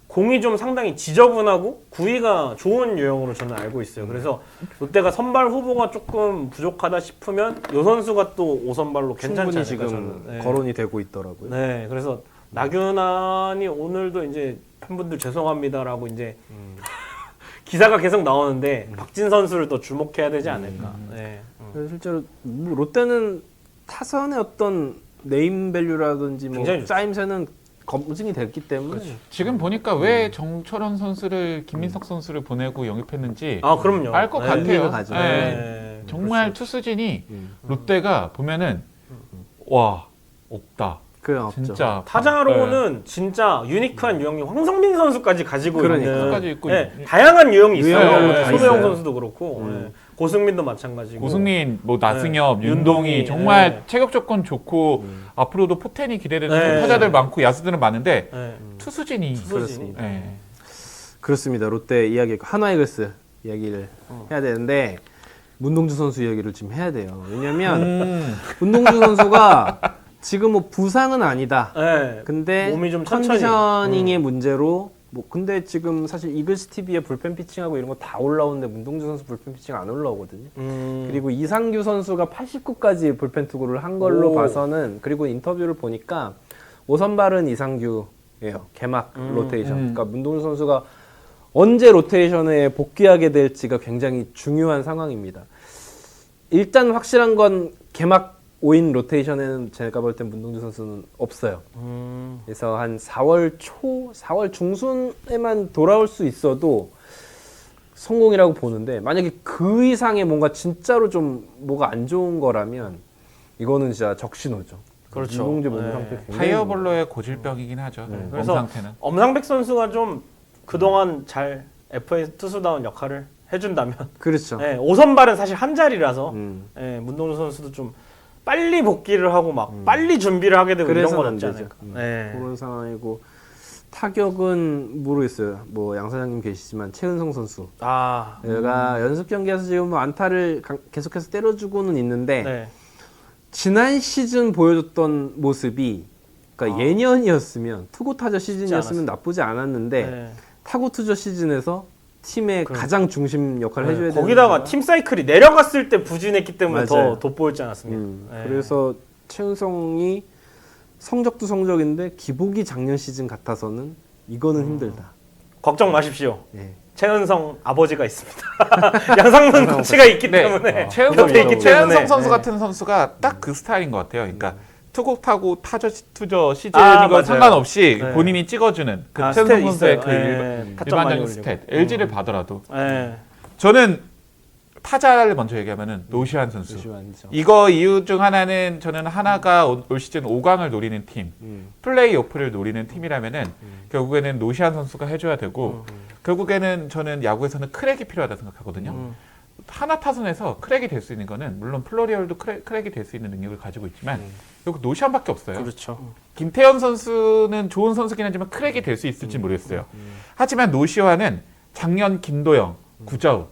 공이 좀 상당히 지저분하고 구위가 좋은 유형으로 저는 알고 있어요. 그래서 롯데가 선발 후보가 조금 부족하다 싶으면 이 선수가 또 5선발로 괜찮지 충분히 않을까 지금 저는. 네. 거론이 되고 있더라고요. 네, 그래서 나균환이 오늘도 이제 팬분들 죄송합니다라고 이제 기사가 계속 나오는데 박진 선수를 또 주목해야 되지 않을까. 네. 그래서 실제로 뭐 롯데는 타선의 어떤 네임밸류라든지 뭐 굉장히 좋죠. 짜임새는 검증이 됐기 때문에 지금 보니까 왜 정철원 선수를 김민석 선수를 보내고 영입했는지 아, 그럼요. 알 것 네. 같아요. 의미가 가죠. 네. 네. 정말 투수진이 롯데가 보면은 와 없다. 그래 없죠. 진짜 타자로는 진짜 유니크한 유형이 황성민 선수까지 가지고 그러니까. 있는 끝까지 있고 네, 다양한 유형이 있어요. 유형별로 다 손호영 있어요. 선수도 그렇고 네. 고승민도 마찬가지고. 고승민, 뭐 나승엽, 네. 윤동희 윤동희, 정말 네. 체격 조건 좋고 앞으로도 포텐이 기대되는 네. 타자들 많고 야수들은 많은데 네. 투수진이 투수진이. 네. 그렇습니다. 롯데 이야기, 하나이글스 이야기를 해야 되는데 문동주 선수 이야기를 지금 해야 돼요. 왜냐면 문동주 선수가 지금 뭐 부상은 아니다. 네. 근데 몸이 좀 천천히. 컨디셔닝의 문제로 뭐 근데 지금 사실 이글스 TV에 불펜 피칭하고 이런 거 다 올라오는데 문동주 선수 불펜 피칭 안 올라오거든요. 그리고 이상규 선수가 89까지 불펜 투구를 한 걸로 오. 봐서는 그리고 인터뷰를 보니까 5선발은 이상규예요. 개막 로테이션. 그러니까 문동주 선수가 언제 로테이션에 복귀하게 될지가 굉장히 중요한 상황입니다. 일단 확실한 건 개막 5인 로테이션에는 제가 볼 땐 문동주 선수는 없어요. 그래서 한 4월 초, 4월 중순에만 돌아올 수 있어도 성공이라고 보는데 만약에 그 이상의 뭔가 진짜로 좀 뭐가 안 좋은 거라면 이거는 진짜 적신호죠. 그렇죠. 문동주 몸 네. 상태 굉장히 파이어볼로의 고질병이긴 하죠. 네. 몸 그래서 상태는. 엄상백 선수가 좀 그동안 잘 FA 투수다운 역할을 해준다면 그렇죠. 네, 5선발은 사실 한 자리라서 음. 네, 문동주 선수도 좀 빨리 복귀를 하고 막 빨리 준비를 하게 되고 이런 그래서는 건 안 없지 되죠. 않을까. 네. 그런 상황이고 타격은 모르겠어요. 뭐 양 사장님 계시지만 최은성 선수 아, 얘가 연습 경기에서 지금 뭐 안타를 계속해서 때려주고는 있는데 네. 지난 시즌 보여줬던 모습이 그러니까 예년이었으면 투고 타자 시즌이었으면 나쁘지 않았는데 네. 타고 투자 시즌에서 팀의 가장 중심 역할을 해줘야 되는 거기다가 팀 사이클이 내려갔을 때 부진했기 때문에 맞아요. 더 돋보였지 않았습니까? 네. 그래서 최은성이 성적도 성적인데 기복이 작년 시즌 같아서는 이거는 힘들다. 걱정 마십시오. 예. 최은성 아버지가 있습니다. 양상문 코치가 있기 네. 때문에 최은성, 옆에 있기 최은성 때문에. 선수 네. 같은 선수가 딱 그 스타일인 것 같아요. 그러니까 투고 타고 투저 시즌 아, 이거 맞아요. 상관없이 네. 본인이 찍어주는 그 아, 최은성 스탯 선수의 있어요. 그 네, 타점 많이 일반적인 올리고. 스탯. LG를 봐더라도 네. 저는 타자를 먼저 얘기하면은 노시환 선수. 조심하죠. 이거 이유 중 하나는 저는 하나가 올 시즌 5강을 노리는 팀, 플레이오프를 노리는 팀이라면은 결국에는 노시환 선수가 해줘야 되고 결국에는 저는 야구에서는 크랙이 필요하다 생각하거든요. 하나 타선에서 크랙이 될 수 있는 거는 물론 플로리얼도 크랙이 될 수 있는 능력을 가지고 있지만 여기 노시환밖에 없어요. 그렇죠. 김태현 선수는 좋은 선수긴 하지만 크랙이 될 수 있을지 모르겠어요. 하지만 노시환은 작년 김도영, 구자욱,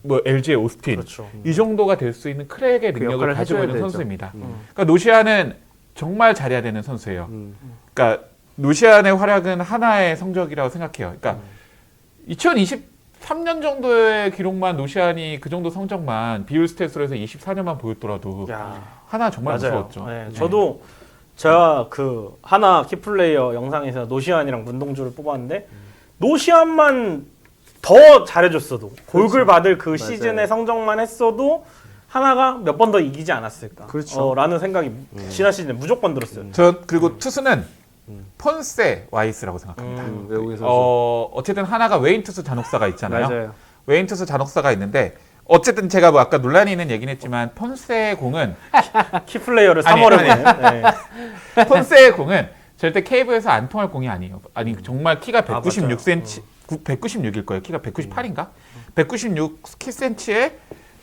뭐 LG의 오스틴 그렇죠. 이 정도가 될 수 있는 크랙의 그 능력을 역할을 가지고 해줘야 있는 되죠. 선수입니다. 그러니까 노시안은 정말 잘해야 되는 선수예요. 음. 그러니까 노시안의 활약은 하나의 성적이라고 생각해요. 그러니까 2023년 정도의 기록만 노시안이 그 정도 성적만 비율 스탯으로 해서 24년만 보였더라도 야, 하나 정말 맞아요. 무서웠죠. 네, 네. 저도 제가 그 하나 키플레이어 영상에서 노시안이랑 문동주를 뽑았는데 노시안만 더 잘해줬어도 골글 받을 그 맞아요. 시즌의 성적만 했어도 하나가 몇 번 더 이기지 않았을까 그렇죠. 라는 생각이 지난 시즌에 무조건 들었어요. 저 그리고 투수는 폰세 와이스라고 생각합니다. 외국인 선수. 어쨌든 하나가 외인 투수 잔혹사가 있잖아요. 맞아요. 외인 투수 잔혹사가 있는데 어쨌든 제가 뭐 아까 논란이 있는 얘기는 했지만 폰세의 공은 키플레이어를 아니, 3월에 보낸 네. 폰세의 공은 절대 케이브에서 안 통할 공이 아니에요. 아니 정말 키가 맞아요. 196cm, 196일 거예요. 키가 198인가? 196 키센치에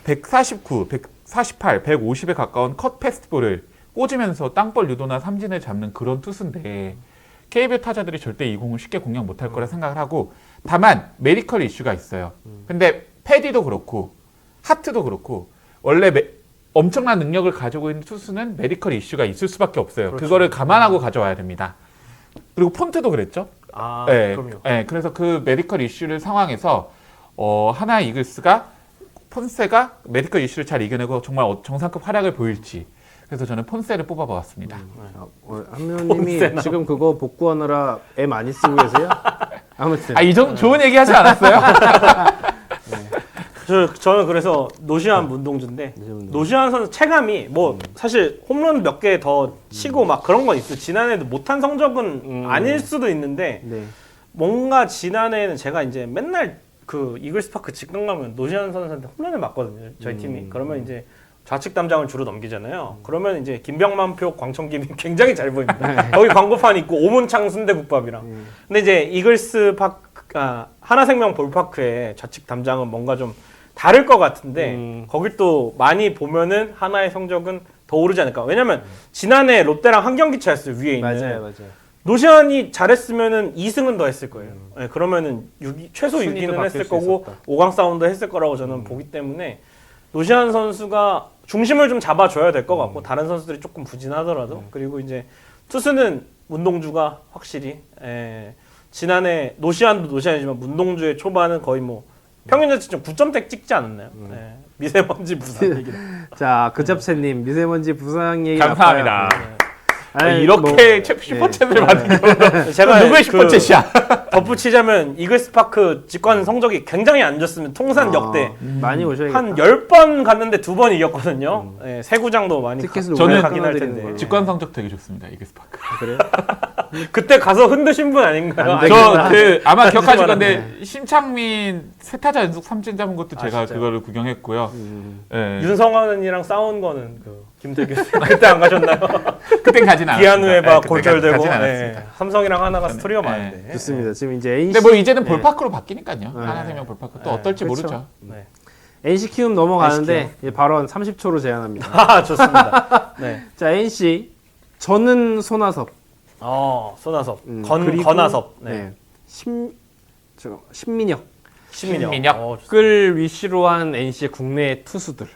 149, 148, 150에 가까운 컷 패스트볼을 꽂으면서 땅볼 유도나 삼진을 잡는 그런 투수인데 KBO 타자들이 절대 이 공을 쉽게 공략 못할 거라 생각을 하고 다만 메디컬 이슈가 있어요. 근데 패디도 그렇고 하트도 그렇고 원래 엄청난 능력을 가지고 있는 투수는 메디컬 이슈가 있을 수밖에 없어요. 그렇죠. 그거를 감안하고 가져와야 됩니다. 그리고 폰트도 그랬죠. 아, 네, 그럼요. 네, 그래서 그 메디컬 이슈를 상황에서 하나 이글스가 폰세가 메디컬 이슈를 잘 이겨내고 정말 정상급 활약을 보일지 그래서 저는 폰세를 뽑아보았습니다. 한면님이 지금 그거 복구하느라 애 많이 쓰고 계세요? 아무튼 이 정도 좋은 얘기 하지 않았어요? 저는 그래서 노시안 문동주인데 노시안 선수 체감이 뭐 사실 홈런 몇 개 더 치고 막 그런 건 있어요. 지난해도 못한 성적은 아닐 수도 있는데 네. 뭔가 지난해에는 제가 이제 맨날 그 이글스 파크 직관 가면 노시안 선수한테 홈런을 맞거든요. 저희 팀이. 그러면 이제 좌측 담장을 주로 넘기잖아요. 그러면 이제 김병만표, 광천김이 굉장히 잘 보입니다. 거기 광고판 있고 오문창 순대국밥이랑. 근데 이제 이글스 파크, 하나생명 볼파크의 좌측 담장은 뭔가 좀 다를 것 같은데 거길 또 많이 보면은 하나의 성적은 더 오르지 않을까. 왜냐면 지난해 롯데랑 한 경기 차였어요. 위에 있는. 맞아요. 노시안이 잘했으면은 2승은 더 했을 거예요. 네, 그러면은 최소 순위도 6위는 바뀔 했을 수 거고 있었다. 5강 싸움도 했을 거라고 저는 보기 때문에 노시안 선수가 중심을 좀 잡아줘야 될 것 같고 다른 선수들이 조금 부진하더라도 그리고 이제 투수는 문동주가 확실히 지난해 노시안도 노시안이지만 문동주의 초반은 거의 뭐 평균 자책점 9점대 찍지 않았나요? 미세먼지 부상 얘기다. 자, 그잡채님 미세먼지 부상 얘기 감사합니다. 아니, 이렇게 뭐, 슈퍼챗을 받은 거. 제가 누구의 슈퍼챗이야? 덧붙이자면 이글스파크 직관 성적이 굉장히 안 좋으면 통산 역대 많이 오셔야겠다. 한 10번 갔는데 2번 이겼거든요. 네, 세 구장도 많이 티켓을 저는 오래 가긴 할 끊어드리는 텐데. 거예요. 직관 성적 되게 좋습니다. 이글스파크. 그래요? 그때 가서 흔드신 분 아닌가요? 안 아니, 되겠다. 저 그 아마 기억하실 하지만, 건데 심창민 세타자 연속 3진 잡은 것도 제가 진짜요? 그거를 구경했고요. 예. 윤성환이랑 싸운 거는 그 김태규 그때 안 가셨나요? 그땐 가진 않았습니다. 기아누에바 예, 그때 골절되고 가진 네, 않았습니다. 삼성이랑 하나가 저는, 스토리가 예. 많은데. 좋습니다. 지금 이제 NC 근데 뭐 이제는 네. 볼파크로 바뀌니까요. 하나생명 볼파크 또 어떨지 그렇죠. 모르죠. 네. NC 키움 넘어가는데 예, 발언 30초로 제한합니다. 아 좋습니다. 네. 자, NC 저는 손아섭, 손아섭, 그리고, 건아섭, 네. 네. 신민혁 신민혁. 좋습니다. 끌 위시로 한 NC의 국내 투수들을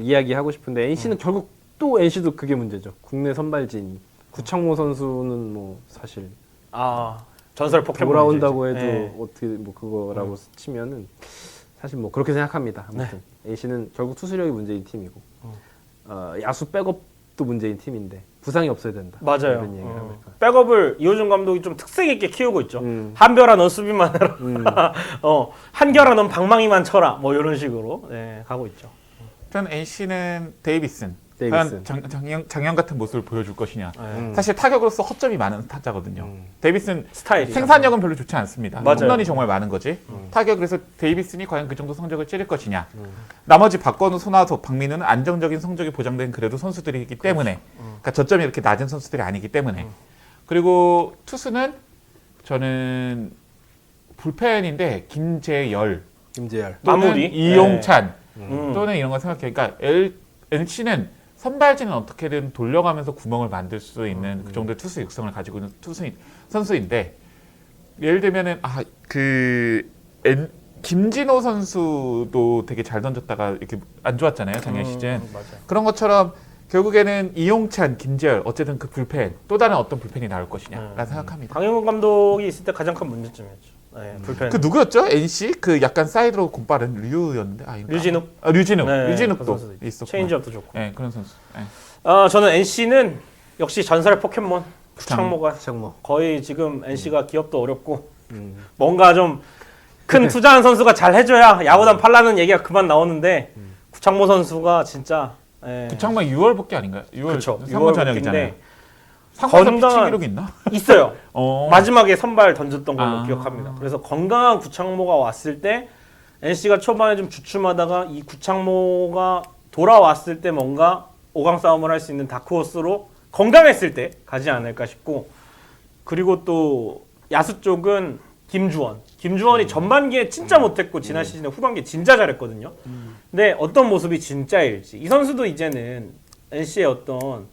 이야기하고 싶은데 NC는 결국 또 NC도 그게 문제죠. 국내 선발진이 구창모 선수는 뭐 사실 전설 포켓몬 돌아온다고 해도 네. 어떻게 뭐 그거라고 치면은 사실 뭐 그렇게 생각합니다. 아무튼 NC는 결국 투수력이 문제인 팀이고 야수 백업도 문제인 팀인데 부상이 없어야 된다. 맞아요. 이런 얘기를 합니다. 백업을 이호준 감독이 좀 특색 있게 키우고 있죠. 음. 한별아 넌 수비만 해라. 한결아 넌 방망이만 쳐라. 뭐 이런 식으로 가고 있죠. 전 NC는 데이비슨. 데이비슨. 과연 작년 같은 모습을 보여줄 것이냐. 네. 사실 타격으로서 허점이 많은 타자거든요. 데이비슨 스타일이 생산력은 별로 좋지 않습니다. 맞아요. 홈런이 정말 많은 거지. 타격 그래서 데이비슨이 과연 그 정도 성적을 찌를 것이냐. 나머지 박건우, 손아섭, 박민우는 안정적인 성적이 보장된 그래도 선수들이기 때문에 그러니까 저점이 이렇게 낮은 선수들이 아니기 때문에 그리고 투수는 저는 불펜인데 김재열 김재열. 또는 마무리. 이용찬 음. 또는 이런 거 생각해요. 그러니까 NC는 선발진은 어떻게든 돌려가면서 구멍을 만들 수 있는 그 정도의 투수 육성을 가지고 있는 선수인데 예를 들면은 김진호 선수도 되게 잘 던졌다가 이렇게 안 좋았잖아요 작년 시즌. 맞아요. 그런 것처럼 결국에는 이용찬, 김재열 어쨌든 그 불펜 또 다른 어떤 불펜이 나올 것이냐라 생각합니다. 강영훈 감독이 있을 때 가장 큰 문제점이었죠. 불펜. 그 누구였죠? NC 그 약간 사이드로 공빠른 류였는데 류진욱. 류진욱 네, 그 류진욱도 선수도 있었고. 체인지업도 좋고. 네 그런 선수. 네. 저는 NC는 역시 전설 포켓몬 구창모가 구창모. 거의 지금 NC가 기업도 어렵고 뭔가 좀 큰 투자한 선수가 잘 해줘야 야구단 팔라는 얘기가 그만 나오는데 구창모 선수가 진짜 구창모 6월 복귀 아닌가요? 6월 그렇죠. 상무 전역이잖아요. 인데 상무에서 건강한- 피칭 기록 있나? 있어요. 어. 마지막에 선발 던졌던 걸로 아. 기억합니다. 그래서 건강한 구창모가 왔을 때 NC가 초반에 좀 주춤하다가 이 구창모가 돌아왔을 때 뭔가 5강 싸움을 할 수 있는 다크호스로 건강했을 때 가지 않을까 싶고 그리고 또 야수 쪽은 김주원이 전반기에 진짜 못했고 지난 시즌에 후반기에 진짜 잘했거든요. 근데 어떤 모습이 진짜일지 이 선수도 이제는 NC의 어떤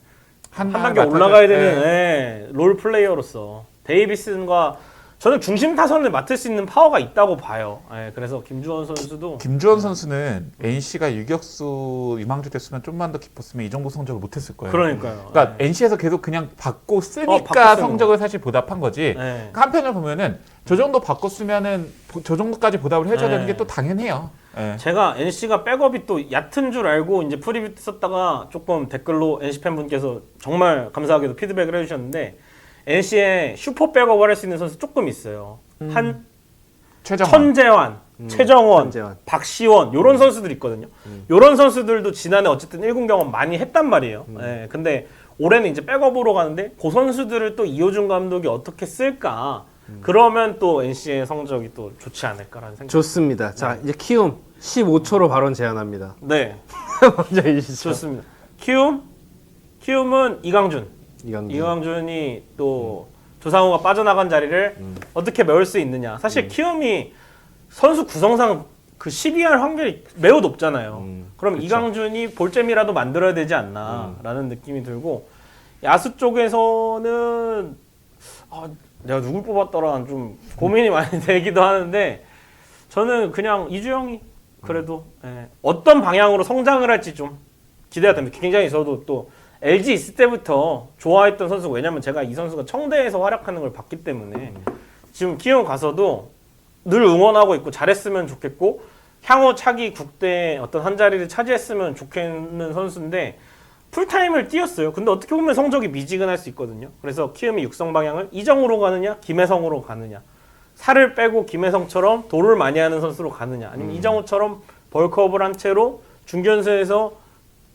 한 단계 올라가야 되는 롤 플레이어로서 데이비슨과 저는 중심 타선을 맡을 수 있는 파워가 있다고 봐요. 그래서 김주원 선수도 김주원 선수는 NC가 유격수 유망주 됐으면 좀만 더 깊었으면 이 정도 성적을 못했을 거예요. 그러니까요. 그러니까 NC에서 계속 그냥 받고 쓰니까 받고 쓰는 성적을 사실 보답한 거지. 그러니까 한편으로 보면은 저 정도 받고 쓰면은 저 정도까지 보답을 해줘야 되는 게 또 당연해요. 제가 NC가 백업이 또 얕은 줄 알고 이제 프리뷰 썼다가 조금 댓글로 NC 팬분께서 정말 감사하게도 피드백을 해주셨는데 NC에 슈퍼 백업을 할 수 있는 선수 조금 있어요. 천재환, 최정원, 천재환. 박시원 이런 선수들 있거든요. 이런 선수들도 지난해 어쨌든 1군 경험 많이 했단 말이에요. 근데 올해는 이제 백업으로 가는데 그 선수들을 또 이호준 감독이 어떻게 쓸까? 그러면 또 NC의 성적이 또 좋지 않을까라는 생각. 좋습니다. 자, 이제 키움 15초로 발언 제한합니다. 네, 먼저 해주시죠. 좋습니다. 키움은 이강준. 이강준. 이강준이 또 조상우가 빠져나간 자리를 어떻게 메울 수 있느냐. 사실 키움이 선수 구성상 그 12할 확률이 매우 높잖아요. 그럼 그쵸. 이강준이 볼잼이라도 만들어야 되지 않나라는 느낌이 들고 야수 쪽에서는 내가 누굴 뽑았더라 좀 고민이 많이 되기도 하는데 저는 그냥 이주영이 그래도 어떤 방향으로 성장을 할지 좀 기대가 됩니다. 굉장히 저도 또 LG 있을 때부터 좋아했던 선수고 왜냐면 제가 이 선수가 청대에서 활약하는 걸 봤기 때문에 지금 키움 가서도 늘 응원하고 있고 잘했으면 좋겠고 향후 차기 국대 어떤 한 자리를 차지했으면 좋겠는 선수인데 풀타임을 뛰었어요. 근데 어떻게 보면 성적이 미지근할 수 있거든요. 그래서 키움이 육성 방향을 이정우로 가느냐 김혜성으로 가느냐 살을 빼고 김혜성처럼 도를 많이 하는 선수로 가느냐 아니면 이정우처럼 벌크업을 한 채로 중견수에서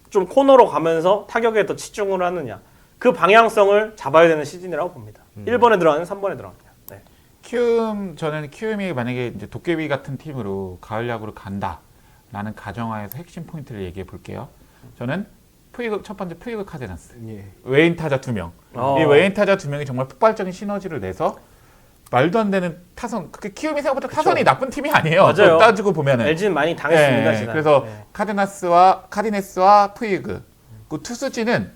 좀 코너로 가면서 타격에 더 치중을 하느냐 그 방향성을 잡아야 되는 시즌이라고 봅니다. 1번에 들어가는 3번에 들어갑니다. 네. 저는 키움이 만약에 이제 도깨비 같은 팀으로 가을 야구를 간다라는 가정하에서 핵심 포인트를 얘기해 볼게요. 저는 첫 번째 푸이그 카데나스. 예. 외인 타자 2명. 이 외인 타자 2명이 정말 폭발적인 시너지를 내서 말도 안 되는 타선. 그게 키움이 생각보다 타선이 나쁜 팀이 아니에요. 맞아요. 따지고 보면은. LG는 많이 당했습니다. 예, 지난. 그래서 카디네스와 푸이그. 그 투수진은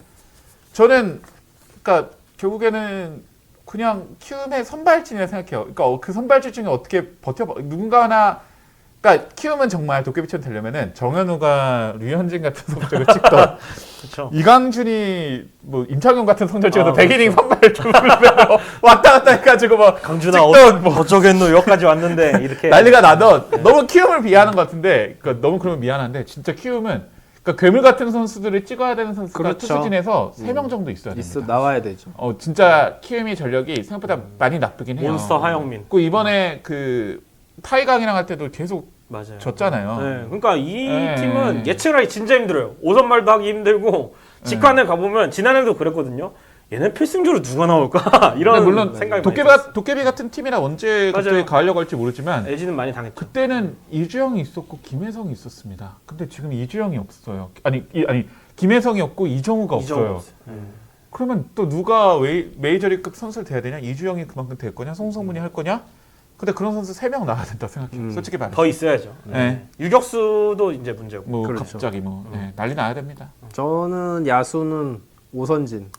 저는 그러니까 결국에는 그냥 키움의 선발진이라 생각해요. 그러니까 그 선발진 중에 어떻게 누군가 하나 그러니까 키움은 정말 도깨비처럼 되려면은 정현우가 류현진 같은 성적을 찍던 그렇죠. 이강준이 뭐 임창용 같은 성적 찍어서 100이닝 그렇죠. 선발 좀 왔다 갔다 해가지고 뭐 강준아 찍던 뭐 어쩌겠노 여기까지 왔는데 이렇게 난리가 나던 너무 키움을 비하하는 것 같은데 그러니까 너무 그러면 미안한데 진짜 키움은 그러니까 괴물 같은 선수들을 찍어야 되는 선수가 그렇죠. 투수진에서 3명 정도 있어야 됩니다. 나와야 되죠. 진짜 키움이 전력이 생각보다 많이 나쁘긴 해요. 몬스터 하영민. 그 이번에 그 타이강이랑 할 때도 계속 맞아요. 졌잖아요. 네, 그러니까 이 네. 팀은 예측을 하기 진짜 힘들어요. 5선발도 하기 힘들고 직관을 가보면 지난해도 그랬거든요. 얘네 필승조로 누가 나올까? 이런 근데 물론 생각이 많이 들었어요. 도깨비 같은 팀이라 언제 맞아요. 갑자기 가려고 할지 모르지만 LG는 많이 당했죠. 그때는 이주영이 있었고 김혜성이 있었습니다. 근데 지금 이주영이 없어요. 아니 김혜성이 없고 이정우가 없어요. 그러면 또 누가 메이저리급 선수를 돼야 되냐? 이주영이 그만큼 될 거냐? 송성문이 할 거냐? 근데 그런 선수 3명 나와야 된다 생각해요. 솔직히 말해. 더 있어야죠. 네. 유격수도 이제 문제고. 뭐 그렇죠. 갑자기 난리 나야 됩니다. 저는 야수는 오선진.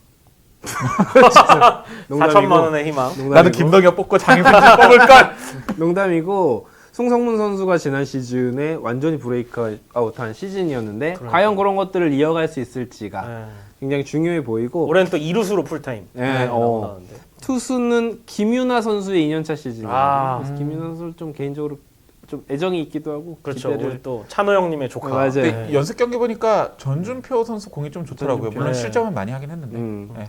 4천만 원의 희망. 농담이고, 나도 김동엽 뽑고 장윤진 뽑을 걸. 농담이고 송성문 선수가 지난 시즌에 완전히 브레이크아웃한 시즌이었는데 과연 그런 것들을 이어갈 수 있을지가 네. 굉장히 중요해 보이고 올해는 또 2루수로 풀타임. 네, 나오는데. 투수는 김윤아 선수의 2년차 시즌이거든요. 아. 그래서 김윤아 선수를 좀 개인적으로 좀 애정이 있기도 하고 그렇죠. 기대를 우리 또 찬호 형님의 조카. 맞아요. 근데 연습 경기 보니까 전준표 선수 공이 좀 좋더라고요. 전준표. 물론 네. 실점은 많이 하긴 했는데. 네.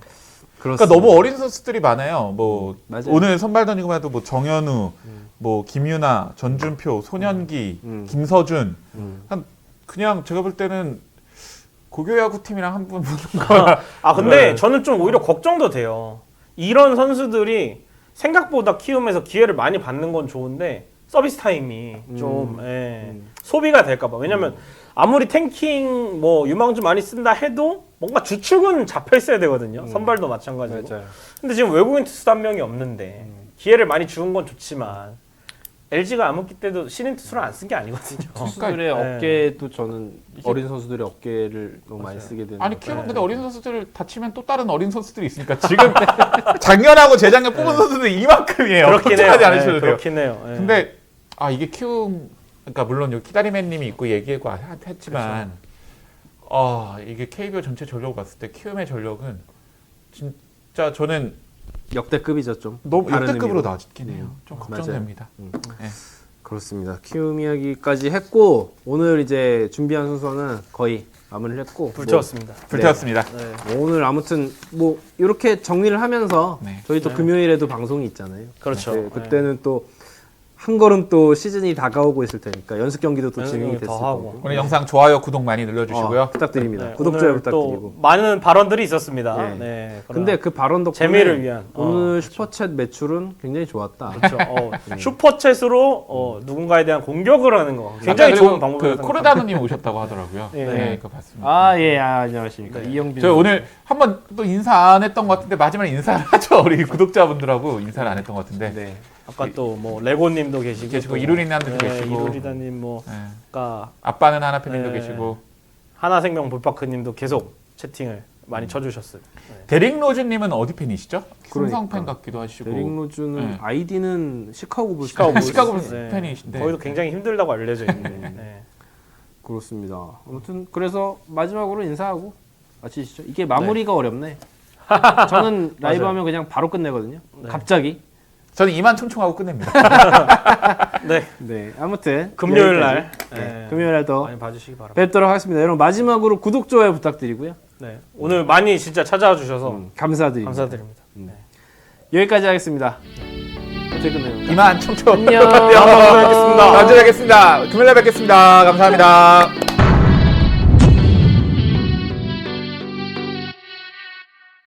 그러니까 그렇습니다. 너무 어린 선수들이 많아요. 뭐 맞아요. 오늘 선발 던지고 해도 뭐 정현우, 뭐 김윤아, 전준표, 손현기, 김서준. 그냥 제가 볼 때는 고교야구 팀이랑 한 분 보는 거. 근데 네. 저는 좀 오히려 걱정도 돼요. 이런 선수들이 생각보다 키움에서 기회를 많이 받는 건 좋은데 서비스 타임이 좀 소비가 될까봐. 왜냐면 아무리 탱킹 뭐 유망주 많이 쓴다 해도 뭔가 주축은 잡혀 있어야 되거든요. 선발도 마찬가지고. 맞아요. 근데 지금 외국인 투수도 한 명이 없는데 기회를 많이 주는 건 좋지만 LG가 암흑기 때도 신인 투수를 안 쓴 게 아니거든요. 투수들의 네. 어깨도 저는 어린 선수들의 어깨를 너무 많이 쓰게 되는. 아니 키움은 근데 어린 선수들 다치면 또 다른 어린 선수들이 있으니까 지금 작년하고 재작년 뽑은 선수들이 이만큼이에요. 그렇긴 해요. 걱정하지 않으셔도 돼요. 그렇긴 해요. 예. 근데 이게 키움 그러니까 물론 여기 키다리맨님이 있고 얘기하고 했지만 이게 KBO 전체 전력을 봤을 때 키움의 전력은 진짜 저는 역대급이죠 좀. 너무 다른 역대급으로 의미로. 나왔긴 해요. 좀 걱정됩니다. 네. 그렇습니다. 키움 이야기까지 했고 오늘 이제 준비한 순서는 거의 마무리를 했고 불태웠습니다. 불태웠습니다. 오늘 아무튼 뭐 이렇게 정리를 하면서 네. 저희 또 금요일에도 방송이 있잖아요. 그렇죠. 네, 그때는 또 한 걸음 또 시즌이 다가오고 있을 테니까 연습 경기도 또 연습 진행이 경기 더 됐을 하고. 거고. 오늘 영상 좋아요, 구독 많이 눌러주시고요. 부탁드립니다. 네, 구독 좋아요 오늘 부탁드리고. 또 많은 발언들이 있었습니다. 네. 네. 근데 그 발언 덕분에 재미를 위한 오늘 슈퍼챗 매출은 굉장히 좋았다. 그렇죠. 슈퍼챗으로 누군가에 대한 공격을 하는 거 굉장히 좋은 방법이라고 그 코르다노님 오셨다고 하더라고요. 네. 네, 그거 봤습니다. 안녕하십니까. 이영빈. 저희 오늘 한번 또 인사 안 했던 것 같은데 마지막에 인사를 하죠. 우리 구독자분들하고 인사를 안 했던 것 같은데. 네. 아까 또 뭐 레고님도 계시고 이루리남도 계시고 이루리다님 뭐 네. 아까 아빠는 하나팬님도 네. 계시고 하나생명 볼파크님도 계속 채팅을 많이 쳐주셨어요. 네. 데릭 로즈님은 어디 팬이시죠? 그러니까. 삼성 팬 같기도 하시고 데릭 로즈는 네. 아이디는 시카고 불스. 시카고 불스 네. 팬이신데 거기도 굉장히 힘들다고 알려져 있는데. 네. 그렇습니다. 아무튼 그래서 마지막으로 인사하고 마치시죠. 이게 마무리가 어렵네. 저는 라이브 맞아요. 하면 그냥 바로 끝내거든요. 네. 갑자기. 저는 이만 총총하고 끝냅니다. 네. 네, 아무튼 금요일 날 여기까지. 네. 네. 금요일 날 더 많이 봐주시기 바랍니다. 뵙도록 하겠습니다. 여러분 마지막으로 구독 좋아요 부탁드리고요. 네. 오늘 많이 진짜 찾아와 주셔서 감사드립니다. 감사드립니다. 여기까지 하겠습니다. 어떻게 끝내요? 이만 총총. 안녕. 다음 방송에 뵙겠습니다. 다음 주에 뵙겠습니다. 금요일에 뵙겠습니다. 감사합니다.